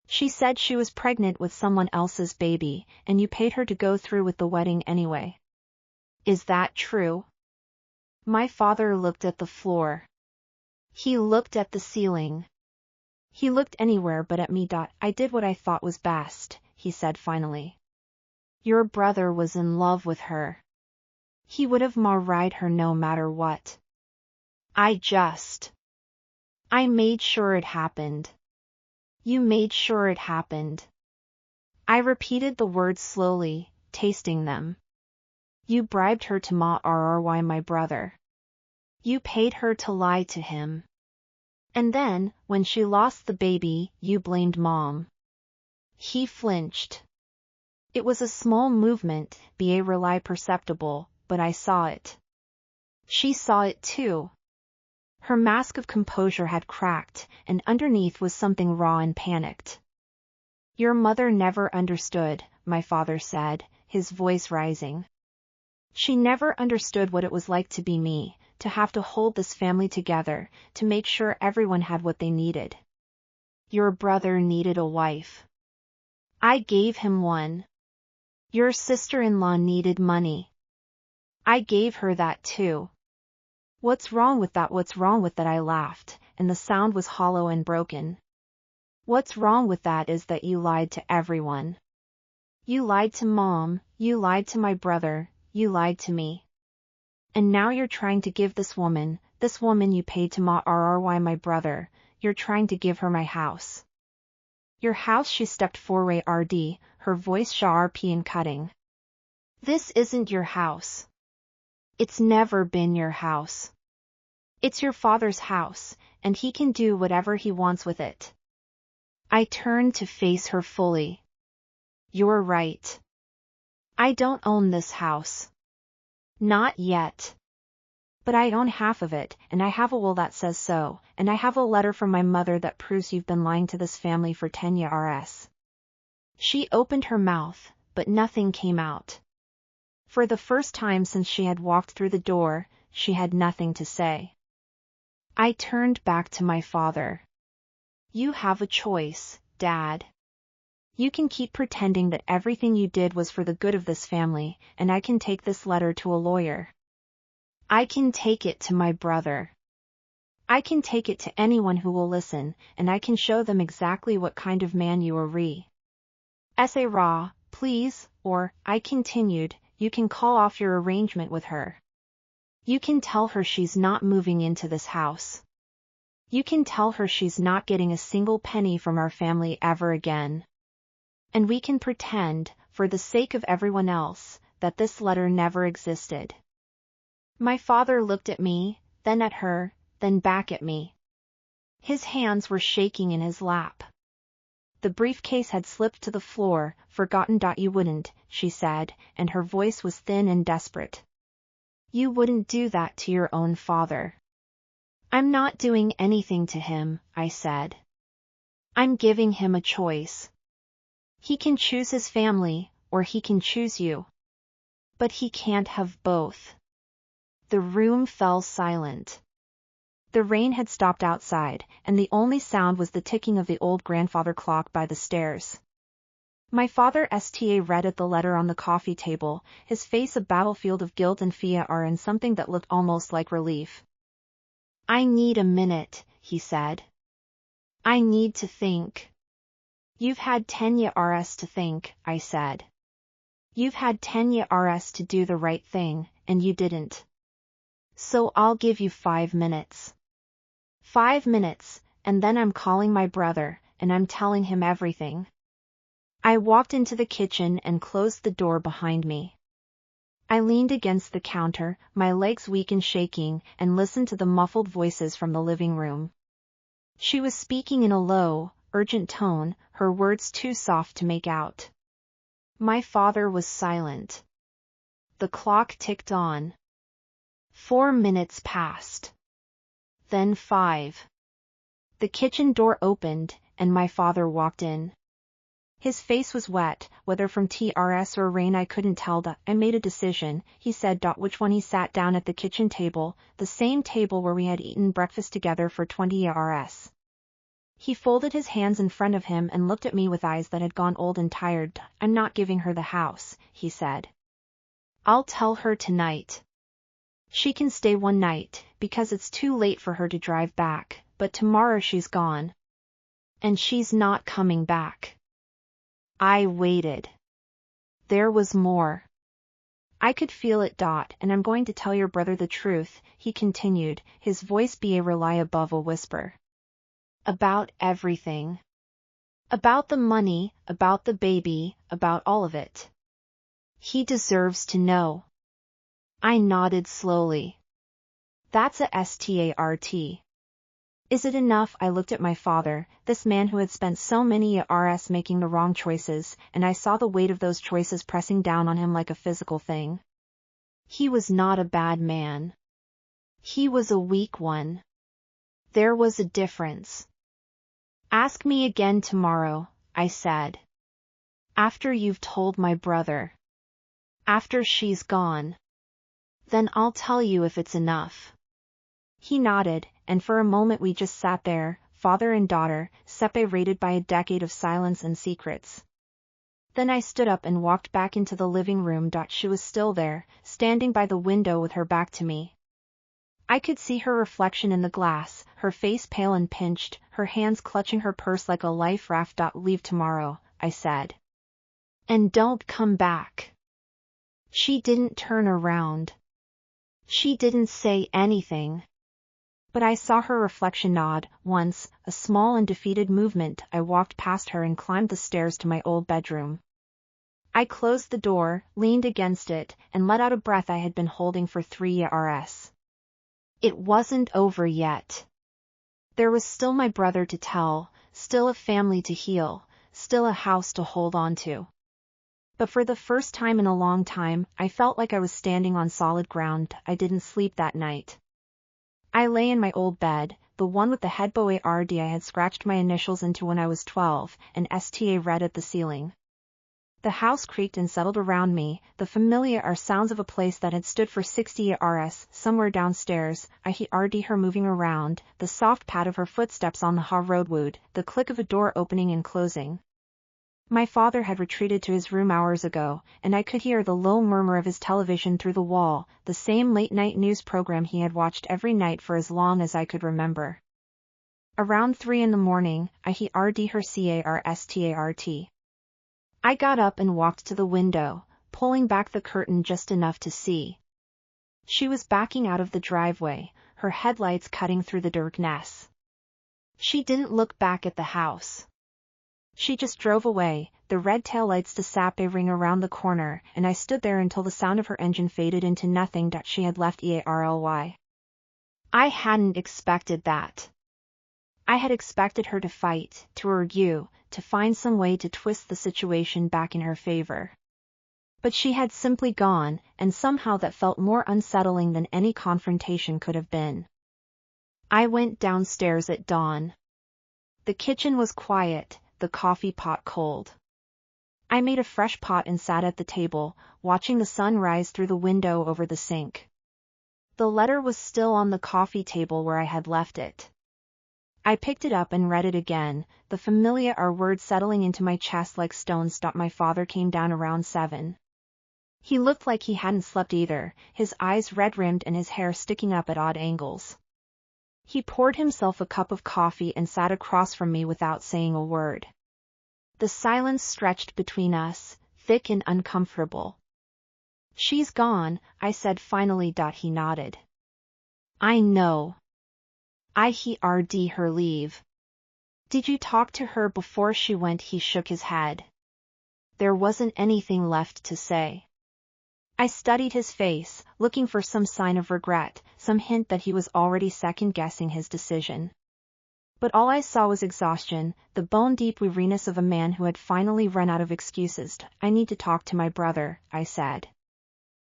She said she was pregnant with someone else's baby, and you paid her to go through with the wedding anyway. Is that true? My father looked at the floor. He looked at the ceiling. He looked anywhere but at me. I did what I thought was best, he said finally. Your brother was in love with her. He would have married her no matter what. I made sure it happened. You made sure it happened. I repeated the words slowly, tasting them. You bribed her to marry my brother. You paid her to lie to him. And then, when she lost the baby, you blamed Mom. He flinched. It was a small movement, barely perceptible, but I saw it. She saw it too. Her mask of composure had cracked, and underneath was something raw and panicked. Your mother never understood, my father said, his voice rising. She never understood what it was like to be me, to have to hold this family together, to make sure everyone had what they needed. Your brother needed a wife. I gave him one. Your sister-in-law needed money. I gave her that too. What's wrong with that? What's wrong with that? I laughed, and the sound was hollow and broken. What's wrong with that is that you lied to everyone. You lied to Mom, you lied to my brother, you lied to me. And now you're trying to give this woman you paid to marry my brother, you're trying to give her my house. Your house? She stepped forward, her voice sharp and cutting. This isn't your house. It's never been your house. It's your father's house, and he can do whatever he wants with it. I turned to face her fully. You're right. I don't own this house. Not yet. But I own half of it, and I have a will that says so, and I have a letter from my mother that proves you've been lying to this family for 10 years. She opened her mouth, but nothing came out. For the first time since she had walked through the door, she had nothing to say. I turned back to my father. You have a choice, Dad. You can keep pretending that everything you did was for the good of this family, and I can take this letter to a lawyer. I can take it to my brother. I can take it to anyone who will listen, and I can show them exactly what kind of man you are. Say raw, please, or, I continued, you can call off your arrangement with her. You can tell her she's not moving into this house. You can tell her she's not getting a single penny from our family ever again. And we can pretend, for the sake of everyone else, that this letter never existed. My father looked at me, then at her, then back at me. His hands were shaking in his lap. The briefcase had slipped to the floor. Forgotten. You wouldn't, she said, and her voice was thin and desperate. You wouldn't do that to your own father. I'm not doing anything to him, I said. I'm giving him a choice. He can choose his family, or he can choose you. But he can't have both. The room fell silent. The rain had stopped outside, and the only sound was the ticking of the old grandfather clock by the stairs. My father read at the letter on the coffee table, his face a battlefield of guilt and fear and something that looked almost like relief. I need a minute, he said. I need to think. You've had 10 years to think, I said. You've had 10 years to do the right thing, and you didn't. So I'll give you 5 minutes. 5 minutes, and then I'm calling my brother, and I'm telling him everything. I walked into the kitchen and closed the door behind me. I leaned against the counter, my legs weak and shaking, and listened to the muffled voices from the living room. She was speaking in a low, urgent tone, her words too soft to make out. My father was silent. The clock ticked on. 4 minutes passed. Then 5. The kitchen door opened, and my father walked in. His face was wet, whether from tears or rain I couldn't tell. I made a decision, he said. Which one? He sat down at the kitchen table, the same table where we had eaten breakfast together for 20 years. He folded his hands in front of him and looked at me with eyes that had gone old and tired. I'm not giving her the house, he said. I'll tell her tonight. She can stay one night, because it's too late for her to drive back, but tomorrow she's gone. And she's not coming back. I waited. There was more. I could feel it. And I'm going to tell your brother the truth, he continued, his voice be a rely above a whisper. About everything. About the money, about the baby, about all of it. He deserves to know. I nodded slowly. That's a start. Is it enough? I looked at my father, this man who had spent so many years making the wrong choices, and I saw the weight of those choices pressing down on him like a physical thing. He was not a bad man. He was a weak one. There was a difference. Ask me again tomorrow, I said. After you've told my brother. After she's gone. Then I'll tell you if it's enough. He nodded, and for a moment we just sat there, father and daughter, separated by a decade of silence and secrets. Then I stood up and walked back into the living room. She was still there, standing by the window with her back to me. I could see her reflection in the glass, her face pale and pinched, her hands clutching her purse like a life raft. Leave tomorrow, I said. And don't come back. She didn't turn around. She didn't say anything. But I saw her reflection nod. Once, a small and defeated movement, I walked past her and climbed the stairs to my old bedroom. I closed the door, leaned against it, and let out a breath I had been holding for 3 years. It wasn't over yet. There was still my brother to tell, still a family to heal, still a house to hold on to. But for the first time in a long time, I felt like I was standing on solid ground. I didn't sleep that night. I lay in my old bed, the one with the headboard I had scratched my initials into when I was 12, and STA read at the ceiling. The house creaked and settled around me, the familiar sounds of a place that had stood for 60 years. Somewhere downstairs, I heard her moving around, the soft pad of her footsteps on the roadwood, the click of a door opening and closing. My father had retreated to his room hours ago, and I could hear the low murmur of his television through the wall, the same late-night news program he had watched every night for as long as I could remember. Around 3 in the morning, I heard her start. I got up and walked to the window, pulling back the curtain just enough to see. She was backing out of the driveway, her headlights cutting through the darkness. She didn't look back at the house. She just drove away, the red taillights disappearing around the corner, and I stood there until the sound of her engine faded into nothing. She had left EARLY. I hadn't expected that. I had expected her to fight, to argue, to find some way to twist the situation back in her favor. But she had simply gone, and somehow that felt more unsettling than any confrontation could have been. I went downstairs at dawn. The kitchen was quiet, the coffee pot cold. I made a fresh pot and sat at the table, watching the sun rise through the window over the sink. The letter was still on the coffee table where I had left it. I picked it up and read it again, the familiar words settling into my chest like stones. My father came down around 7. He looked like he hadn't slept either, his eyes red-rimmed and his hair sticking up at odd angles. He poured himself a cup of coffee and sat across from me without saying a word. The silence stretched between us, thick and uncomfortable. She's gone, I said finally. He nodded. I know. I heard her leave. Did you talk to her before she went? He shook his head. There wasn't anything left to say. I studied his face, looking for some sign of regret, some hint that he was already second-guessing his decision. But all I saw was exhaustion, the bone-deep weariness of a man who had finally run out of excuses. I need to talk to my brother, I said.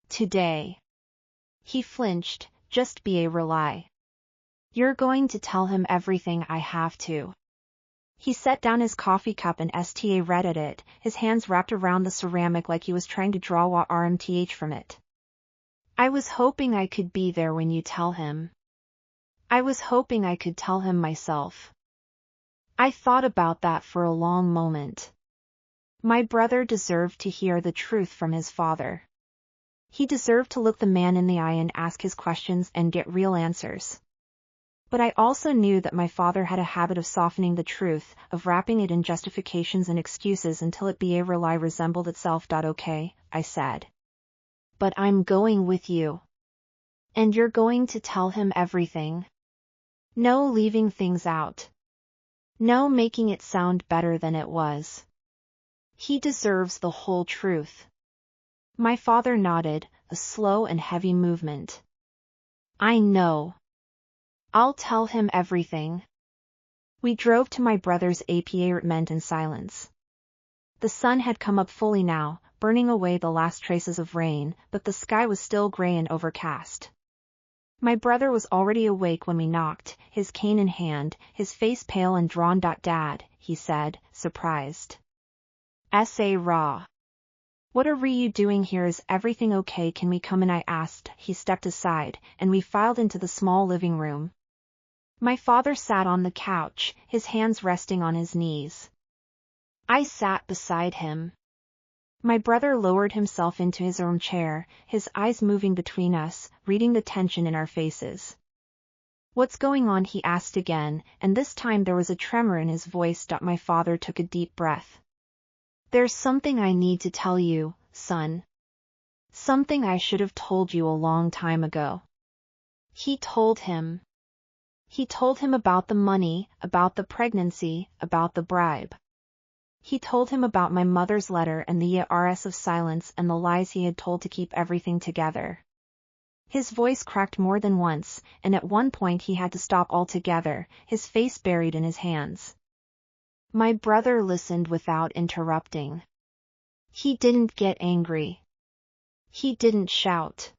Today. He flinched. Just be a rely. You're going to tell him everything? I have to. He set down his coffee cup and read at it, his hands wrapped around the ceramic like he was trying to draw RMTH from it. I was hoping I could be there when you tell him. I was hoping I could tell him myself. I thought about that for a long moment. My brother deserved to hear the truth from his father. He deserved to look the man in the eye and ask his questions and get real answers. But I also knew that my father had a habit of softening the truth, of wrapping it in justifications and excuses until it resembled itself. Okay, I said. But I'm going with you. And you're going to tell him everything. No leaving things out. No making it sound better than it was. He deserves the whole truth. My father nodded, a slow and heavy movement. I know. I'll tell him everything. We drove to my brother's apartment in silence. The sun had come up fully now, burning away the last traces of rain, but the sky was still gray and overcast. My brother was already awake when we knocked, his cane in hand, his face pale and drawn. Dad, he said, surprised. S.A. Raw. What are you doing here? Is everything okay? Can we come in? I asked. He stepped aside, and we filed into the small living room. My father sat on the couch, his hands resting on his knees. I sat beside him. My brother lowered himself into his armchair, his eyes moving between us, reading the tension in our faces. What's going on? He asked again, and this time there was a tremor in his voice. My father took a deep breath. There's something I need to tell you, son. Something I should have told you a long time ago. He told him. He told him about the money, about the pregnancy, about the bribe. He told him about my mother's letter and the years of silence and the lies he had told to keep everything together. His voice cracked more than once, and at one point he had to stop altogether, his face buried in his hands. My brother listened without interrupting. He didn't get angry. He didn't shout.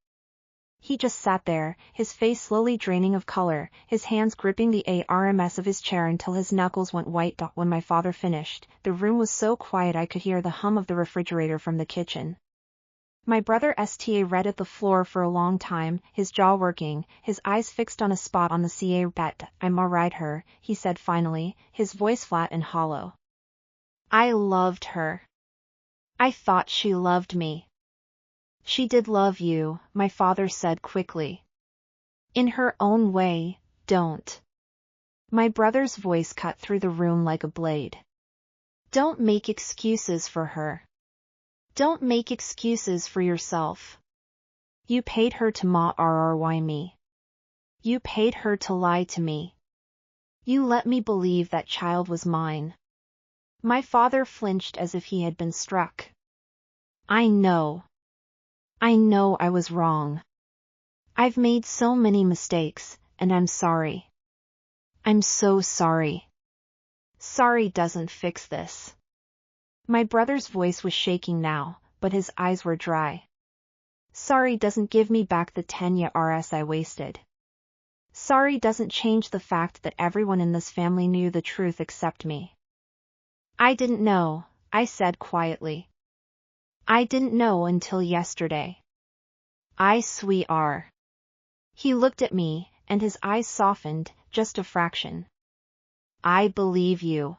He just sat there, his face slowly draining of color, his hands gripping the arms of his chair until his knuckles went white. When my father finished, the room was so quiet I could hear the hum of the refrigerator from the kitchen. My brother read at the floor for a long time, his jaw working, his eyes fixed on a spot on the bed. I'm alright her, he said finally, his voice flat and hollow. I loved her. I thought she loved me. She did love you, my father said quickly. In her own way, don't. My brother's voice cut through the room like a blade. Don't make excuses for her. Don't make excuses for yourself. You paid her to marry me. You paid her to lie to me. You let me believe that child was mine. My father flinched as if he had been struck. I know I was wrong. I've made so many mistakes, and I'm sorry. I'm so sorry. Sorry doesn't fix this. My brother's voice was shaking now, but his eyes were dry. Sorry doesn't give me back the 10 years I wasted. Sorry doesn't change the fact that everyone in this family knew the truth except me. I didn't know, I said quietly. I didn't know until yesterday. I swear. He looked at me, and his eyes softened, just a fraction. I believe you.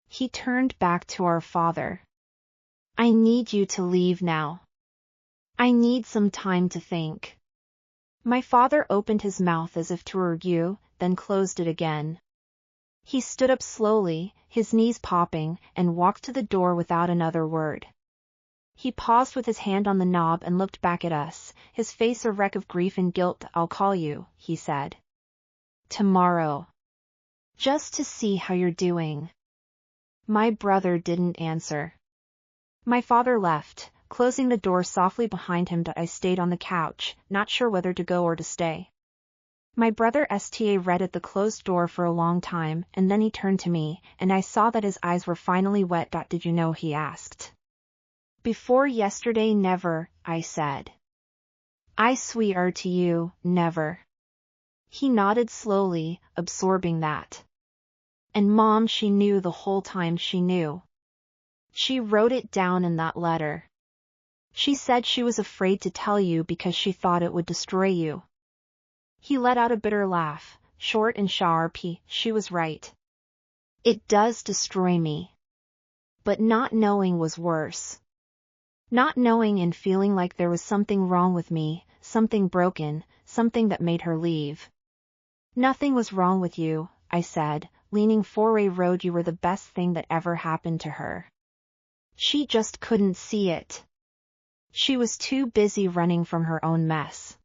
He turned back to our father. I need you to leave now. I need some time to think. My father opened his mouth as if to argue, then closed it again. He stood up slowly, his knees popping, and walked to the door without another word. He paused with his hand on the knob and looked back at us, his face a wreck of grief and guilt. I'll call you, he said. Tomorrow. Just to see how you're doing. My brother didn't answer. My father left, closing the door softly behind him. I stayed on the couch, not sure whether to go or to stay. My brother read at the closed door for a long time, and then he turned to me, and I saw that his eyes were finally wet. Did you know? He asked. Before yesterday? Never, I said. I swear to you, never. He nodded slowly, absorbing that. And Mom, she knew the whole time. She knew. She wrote it down in that letter. She said she was afraid to tell you because she thought it would destroy you. He let out a bitter laugh, short and sharp. She was right. It does destroy me. But not knowing was worse. Not knowing and feeling like there was something wrong with me, something broken, something that made her leave. Nothing was wrong with you, I said, leaning forward. You were the best thing that ever happened to her. She just couldn't see it. She was too busy running from her own mess.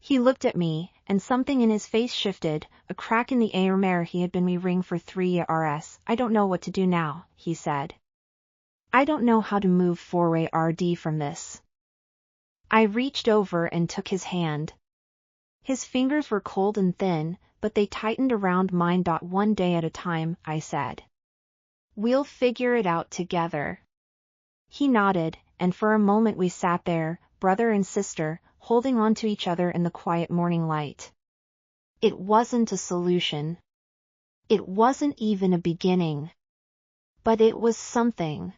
He looked at me, and something in his face shifted, a crack in the air. He had been me ring for 3 years. I don't know what to do now, he said. I don't know how to move forward from this. I reached over and took his hand. His fingers were cold and thin, but they tightened around mine. One day at a time, I said. We'll figure it out together. He nodded, and for a moment we sat there, brother and sister, holding on to each other in the quiet morning light. It wasn't a solution. It wasn't even a beginning. But it was something.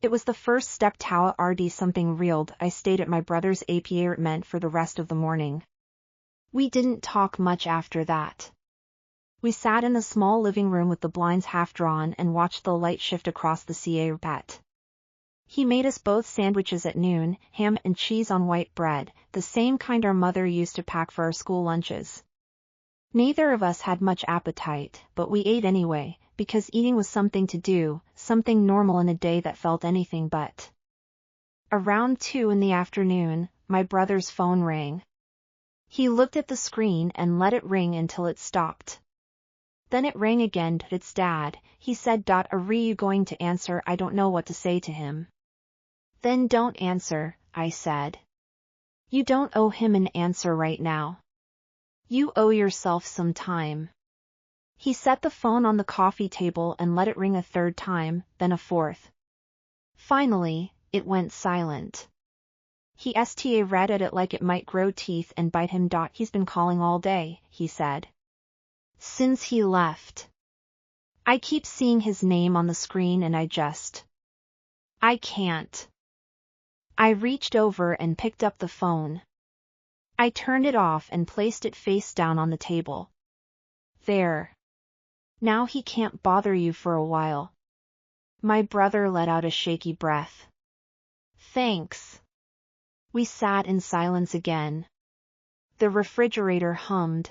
It was the first step toward something real. I stayed at my brother's apartment for the rest of the morning. We didn't talk much after that. We sat in the small living room with the blinds half drawn and watched the light shift across the carpet. He made us both sandwiches at noon, ham and cheese on white bread, the same kind our mother used to pack for our school lunches. Neither of us had much appetite, but we ate anyway, because eating was something to do, something normal in a day that felt anything but. Around 2 in the afternoon, my brother's phone rang. He looked at the screen and let it ring until it stopped. Then it rang again. It's Dad, he said. Are you going to answer? I don't know what to say to him. Then don't answer, I said. You don't owe him an answer right now. You owe yourself some time. He set the phone on the coffee table and let it ring a third time, then a fourth. Finally, it went silent. He read at it like it might grow teeth and bite him. He's been calling all day, he said. Since he left. I keep seeing his name on the screen and I can't. I reached over and picked up the phone. I turned it off and placed it face down on the table. There. Now he can't bother you for a while. My brother let out a shaky breath. Thanks. We sat in silence again. The refrigerator hummed.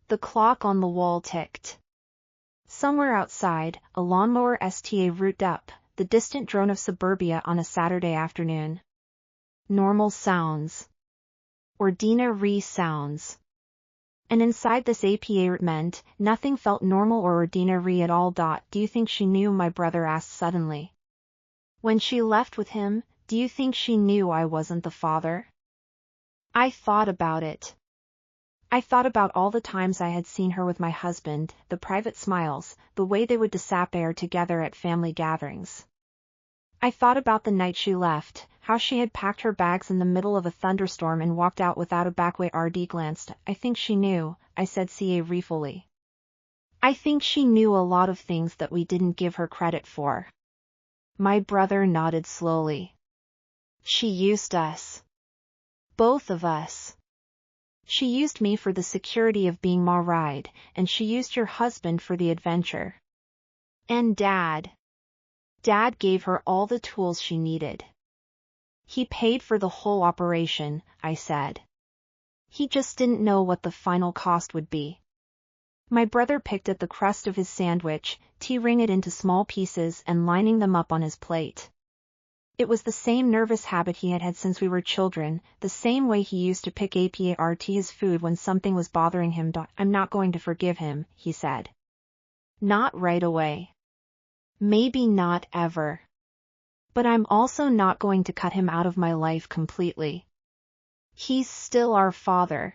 The clock on the wall ticked. Somewhere outside, a lawnmower rooted up, the distant drone of suburbia on a Saturday afternoon. Normal sounds. Ordinary sounds. And inside this apartment, nothing felt normal or ordinary at all. Do you think she knew? My brother asked suddenly. When she left with him, do you think she knew I wasn't the father? I thought about it. I thought about all the times I had seen her with my husband, the private smiles, the way they would disappear together at family gatherings. I thought about the night she left, how she had packed her bags in the middle of a thunderstorm and walked out without a backway. Glanced. I think she knew, I said ruefully. I think she knew a lot of things that we didn't give her credit for. My brother nodded slowly. She used us. Both of us. She used me for the security of being my ride, and she used your husband for the adventure. And Dad. Dad gave her all the tools she needed. He paid for the whole operation, I said. He just didn't know what the final cost would be. My brother picked at the crust of his sandwich, tearing it into small pieces and lining them up on his plate. It was the same nervous habit he had had since we were children, the same way he used to pick apart his food when something was bothering him. I'm not going to forgive him, he said. Not right away. Maybe not ever. But I'm also not going to cut him out of my life completely. He's still our father.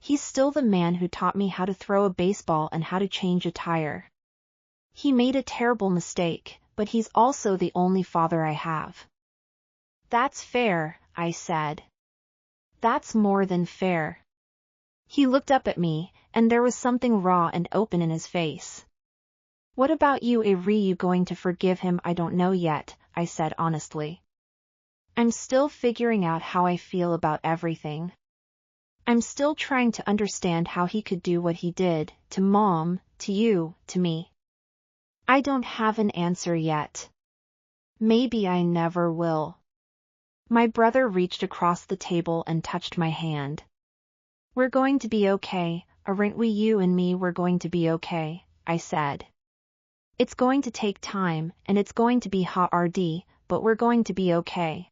He's still the man who taught me how to throw a baseball and how to change a tire. He made a terrible mistake, but he's also the only father I have. That's fair, I said. That's more than fair. He looked up at me, and there was something raw and open in his face. What about you? Are you going to forgive him? I don't know yet, I said honestly. I'm still figuring out how I feel about everything. I'm still trying to understand how he could do what he did, to Mom, to you, to me. I don't have an answer yet. Maybe I never will. My brother reached across the table and touched my hand. We're going to be okay, aren't we? You and me, we're going to be okay, I said. It's going to take time, and it's going to be hard, but we're going to be okay.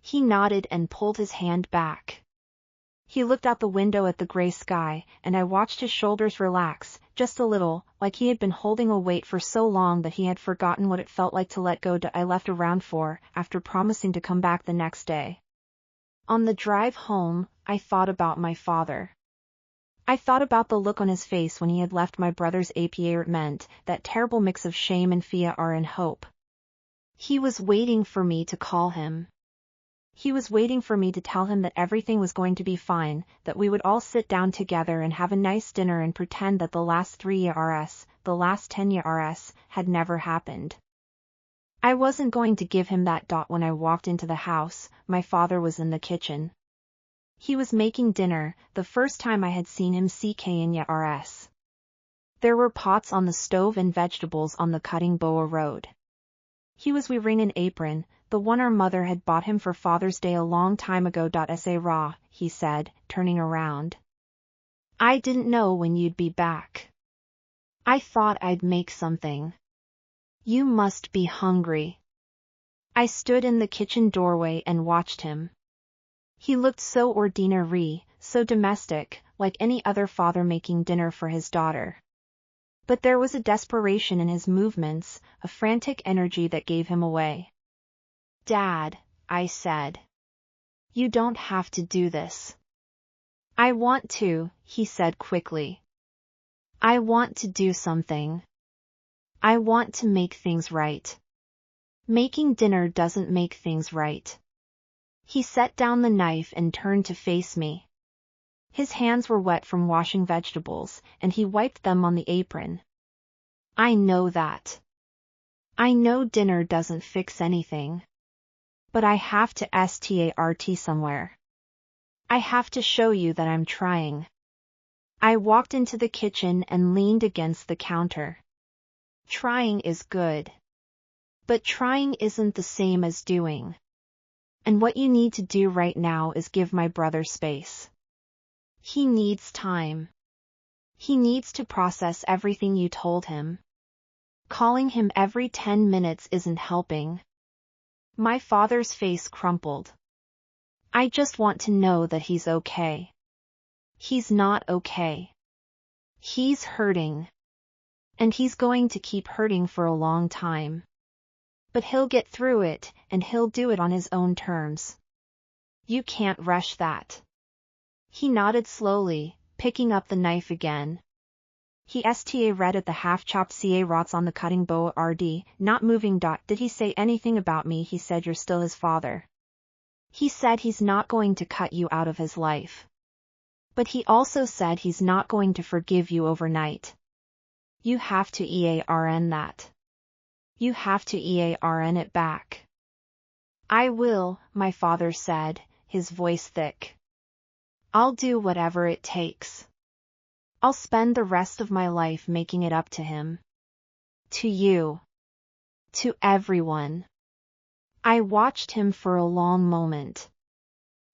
He nodded and pulled his hand back. He looked out the window at the gray sky, and I watched his shoulders relax, just a little, like he had been holding a weight for so long that he had forgotten what it felt like to let go. I left around 4, after promising to come back the next day. On the drive home, I thought about my father. I thought about the look on his face when he had left my brother's apartment, that terrible mix of shame and fear and hope. He was waiting for me to call him. He was waiting for me to tell him that everything was going to be fine, that we would all sit down together and have a nice dinner and pretend that the last 3 years, the last 10 years, had never happened. I wasn't going to give him that. When I walked into the house, my father was in the kitchen. He was making dinner, the first time I had seen him in years. There were pots on the stove and vegetables on the cutting board. He was wearing an apron, the one our mother had bought him for Father's Day a long time ago. "Sa raw," he said, turning around. "I didn't know when you'd be back. I thought I'd make something. You must be hungry." I stood in the kitchen doorway and watched him. He looked so ordinary, so domestic, like any other father making dinner for his daughter. But there was a desperation in his movements, a frantic energy that gave him away. "Dad," I said. "You don't have to do this." "I want to," he said quickly. "I want to do something. I want to make things right. Making dinner doesn't make things right." He set down the knife and turned to face me. His hands were wet from washing vegetables, and he wiped them on the apron. "I know that. I know dinner doesn't fix anything. But I have to start somewhere. I have to show you that I'm trying." I walked into the kitchen and leaned against the counter. Trying is good. But trying isn't the same as doing. And what you need to do right now is give my brother space. He needs time. He needs to process everything you told him. Calling him every 10 minutes isn't helping. My father's face crumpled. "I just want to know that he's okay." He's not okay. He's hurting. And he's going to keep hurting for a long time. But he'll get through it, and he'll do it on his own terms. You can't rush that. He nodded slowly, picking up the knife again. He read at the half-chopped rots on the cutting board, not moving. "Did he say anything about me?" He said, "You're still his father. He said he's not going to cut you out of his life. But he also said he's not going to forgive you overnight. You have to EARN that. You have to EARN it back." "I will," my father said, his voice thick. "I'll do whatever it takes. I'll spend the rest of my life making it up to him. To you. To everyone." I watched him for a long moment.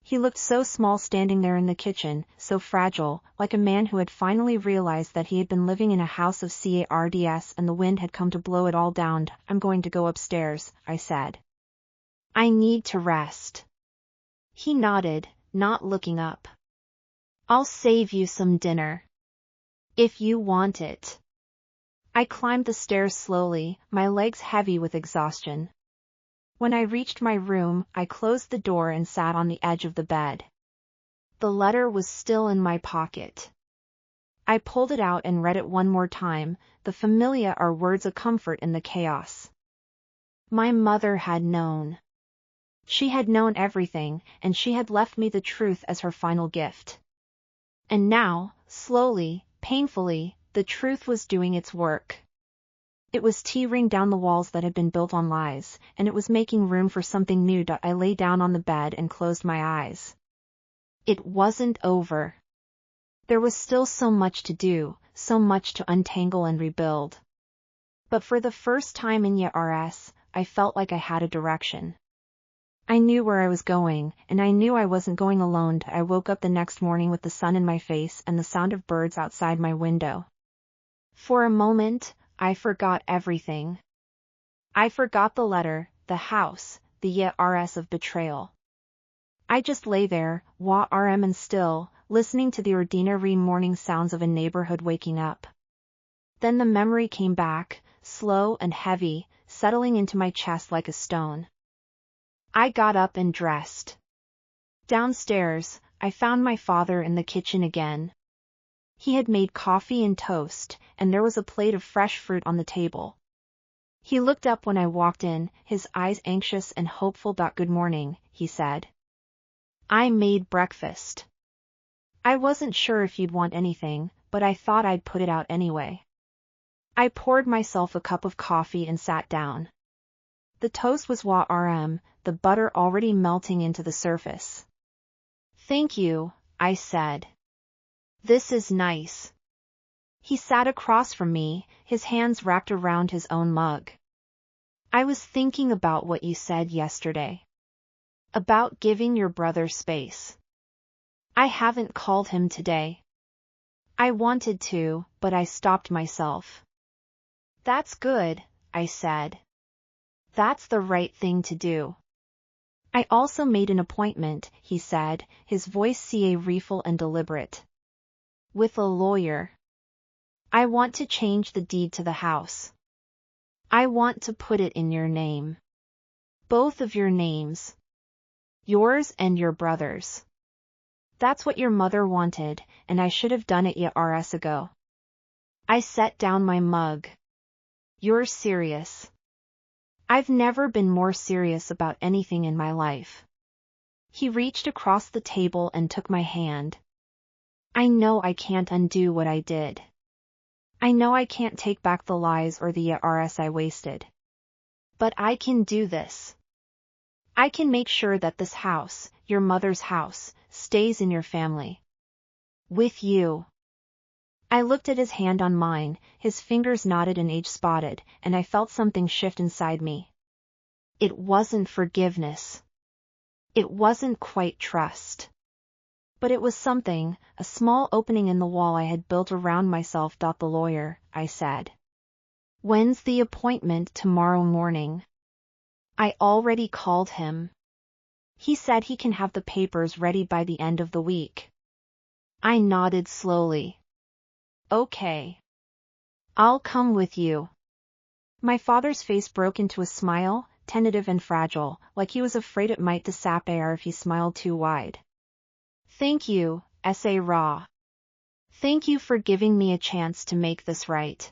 He looked so small standing there in the kitchen, so fragile, like a man who had finally realized that he had been living in a house of cards and the wind had come to blow it all down. "I'm going to go upstairs," I said. "I need to rest." He nodded, not looking up. "I'll save you some dinner. If you want it." I climbed the stairs slowly, my legs heavy with exhaustion. When I reached my room, I closed the door and sat on the edge of the bed. The letter was still in my pocket. I pulled it out and read it one more time, the familiar words of comfort in the chaos. My mother had known. She had known everything, and she had left me the truth as her final gift. And now, slowly, painfully, the truth was doing its work. It was tearing down the walls that had been built on lies, and it was making room for something new. I lay down on the bed and closed my eyes. It wasn't over. There was still so much to do, so much to untangle and rebuild. But for the first time in years, I felt like I had a direction. I knew where I was going, and I knew I wasn't going alone. I woke up the next morning with the sun in my face and the sound of birds outside my window. For a moment, I forgot everything. I forgot the letter, the house, the years of betrayal. I just lay there, warm and still, listening to the ordinary morning sounds of a neighborhood waking up. Then the memory came back, slow and heavy, settling into my chest like a stone. I got up and dressed. Downstairs, I found my father in the kitchen again. He had made coffee and toast, and there was a plate of fresh fruit on the table. He looked up when I walked in, his eyes anxious and hopeful. "Good morning," he said. I made breakfast. I wasn't sure if you'd want anything, but I thought I'd put it out anyway. I poured myself a cup of coffee and sat down. The toast was warm, the butter already melting into the surface. Thank you, I said. This is nice. He sat across from me, his hands wrapped around his own mug. I was thinking about what you said yesterday. About giving your brother space. I haven't called him today. I wanted to, but I stopped myself. That's good, I said. That's the right thing to do. I also made an appointment, he said, his voice regal and deliberate. With a lawyer. I want to change the deed to the house. I want to put it in your name. Both of your names. Yours and your brother's. That's what your mother wanted, and I should have done it years ago. I set down my mug. You're serious. I've never been more serious about anything in my life. He reached across the table and took my hand. I know I can't undo what I did. I know I can't take back the lies or the years I wasted. But I can do this. I can make sure that this house, your mother's house, stays in your family. With you. I looked at his hand on mine, his fingers knotted and age-spotted, and I felt something shift inside me. It wasn't forgiveness. It wasn't quite trust. But it was something, a small opening in the wall I had built around myself. The lawyer, I said. When's the appointment? Tomorrow morning. I already called him. He said he can have the papers ready by the end of the week. I nodded slowly. Okay. I'll come with you. My father's face broke into a smile, tentative and fragile, like he was afraid it might disappear if he smiled too wide. Thank you, S.A. Raw. Thank you for giving me a chance to make this right.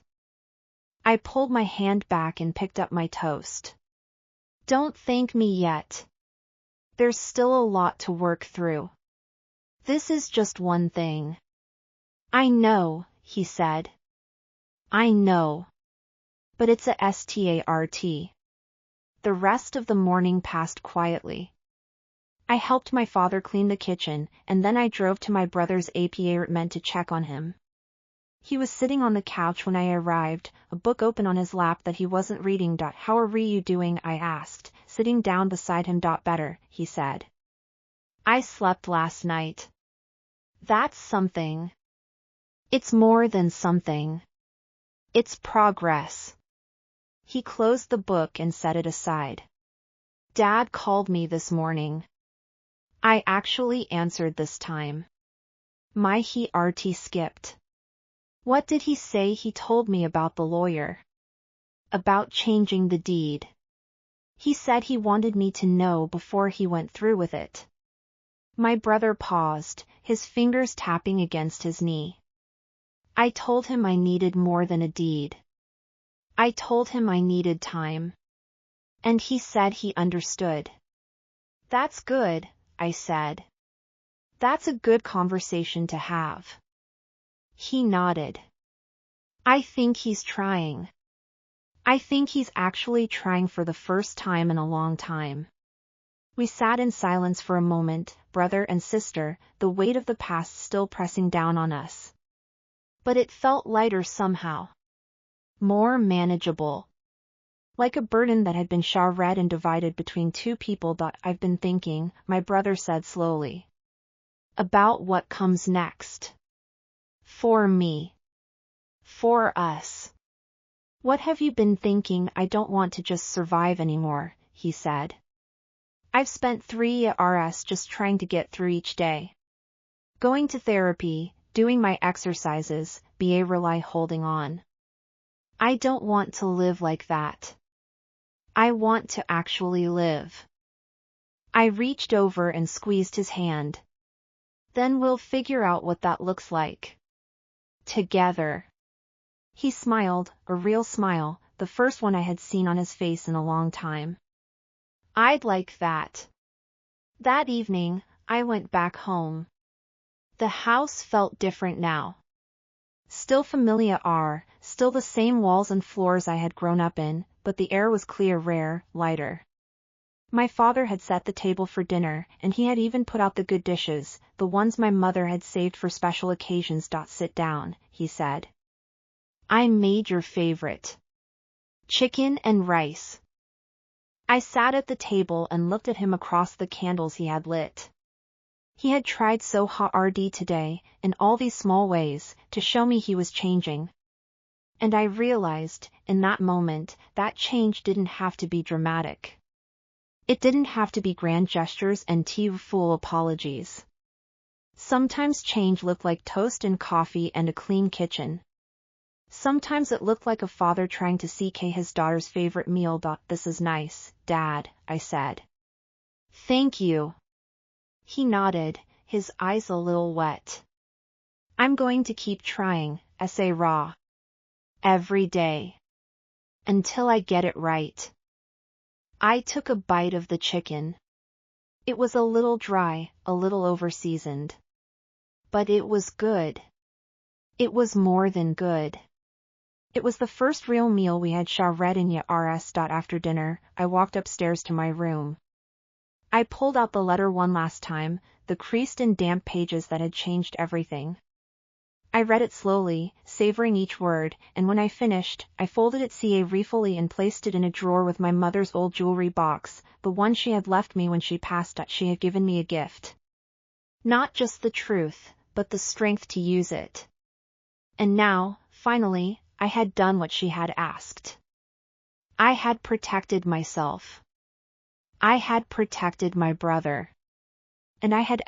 I pulled my hand back and picked up my toast. Don't thank me yet. There's still a lot to work through. This is just one thing. I know, he said. I know. But it's a start. The rest of the morning passed quietly. I helped my father clean the kitchen, and then I drove to my brother's apartment to check on him. He was sitting on the couch when I arrived, a book open on his lap that he wasn't reading. How are you doing? I asked, sitting down beside him. Better, he said. I slept last night. That's something. It's more than something. It's progress. He closed the book and set it aside. Dad called me this morning. I actually answered this time. My heart skipped. What did he say? He told me about the lawyer. About changing the deed. He said he wanted me to know before he went through with it. My brother paused, his fingers tapping against his knee. I told him I needed more than a deed. I told him I needed time. And he said he understood. That's good, I said. That's a good conversation to have. He nodded. I think he's trying. I think he's actually trying for the first time in a long time. We sat in silence for a moment, brother and sister, the weight of the past still pressing down on us. But it felt lighter somehow. More manageable. Like a burden that had been shared and divided between two people. I've been thinking, my brother said slowly. About what comes next. For me. For us. What have you been thinking? I don't want to just survive anymore, he said. I've spent 3 years just trying to get through each day. Going to therapy, doing my exercises, rely holding on. I don't want to live like that. I want to actually live. I reached over and squeezed his hand. Then we'll figure out what that looks like. Together. He smiled, a real smile, the first one I had seen on his face in a long time. I'd like that. That evening, I went back home. The house felt different now. Still familiar, still the same walls and floors I had grown up in, but the air was clear, rare, lighter. My father had set the table for dinner, and he had even put out the good dishes, the ones my mother had saved for special occasions. Sit down, he said. I made your favorite. Chicken and rice. I sat at the table and looked at him across the candles he had lit. He had tried so hard today, in all these small ways, to show me he was changing. And I realized, in that moment, that change didn't have to be dramatic. It didn't have to be grand gestures and tearful apologies. Sometimes change looked like toast and coffee and a clean kitchen. Sometimes it looked like a father trying to seek his daughter's favorite meal. This is nice, Dad, I said. Thank you. He nodded, his eyes a little wet. I'm going to keep trying, say raw. Every day. Until I get it right. I took a bite of the chicken. It was a little dry, a little over-seasoned. But it was good. It was more than good. It was the first real meal we had shared in years. After dinner, I walked upstairs to my room. I pulled out the letter one last time, the creased and damp pages that had changed everything. I read it slowly, savoring each word, and when I finished, I folded it carefully and placed it in a drawer with my mother's old jewelry box, the one she had left me when she passed. She had given me a gift. Not just the truth, but the strength to use it. And now, finally, I had done what she had asked. I had protected myself. I had protected my brother. And I had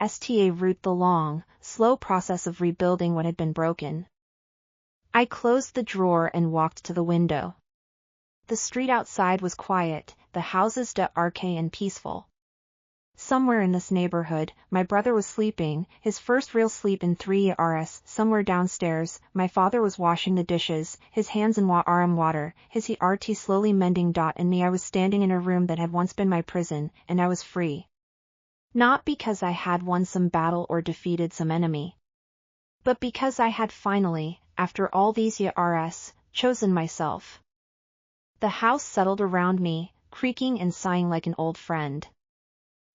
root the long, slow process of rebuilding what had been broken. I closed the drawer and walked to the window. The street outside was quiet, the houses dark and peaceful. Somewhere in this neighborhood, my brother was sleeping, his first real sleep in 3 years. Somewhere downstairs, my father was washing the dishes, his hands in warm water, his heart slowly mending. And me, I was standing in a room that had once been my prison, and I was free. Not because I had won some battle or defeated some enemy, but because I had finally, after all these years, chosen myself. The house settled around me, creaking and sighing like an old friend.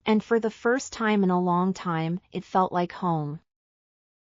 And for the first time in a long time, it felt like home.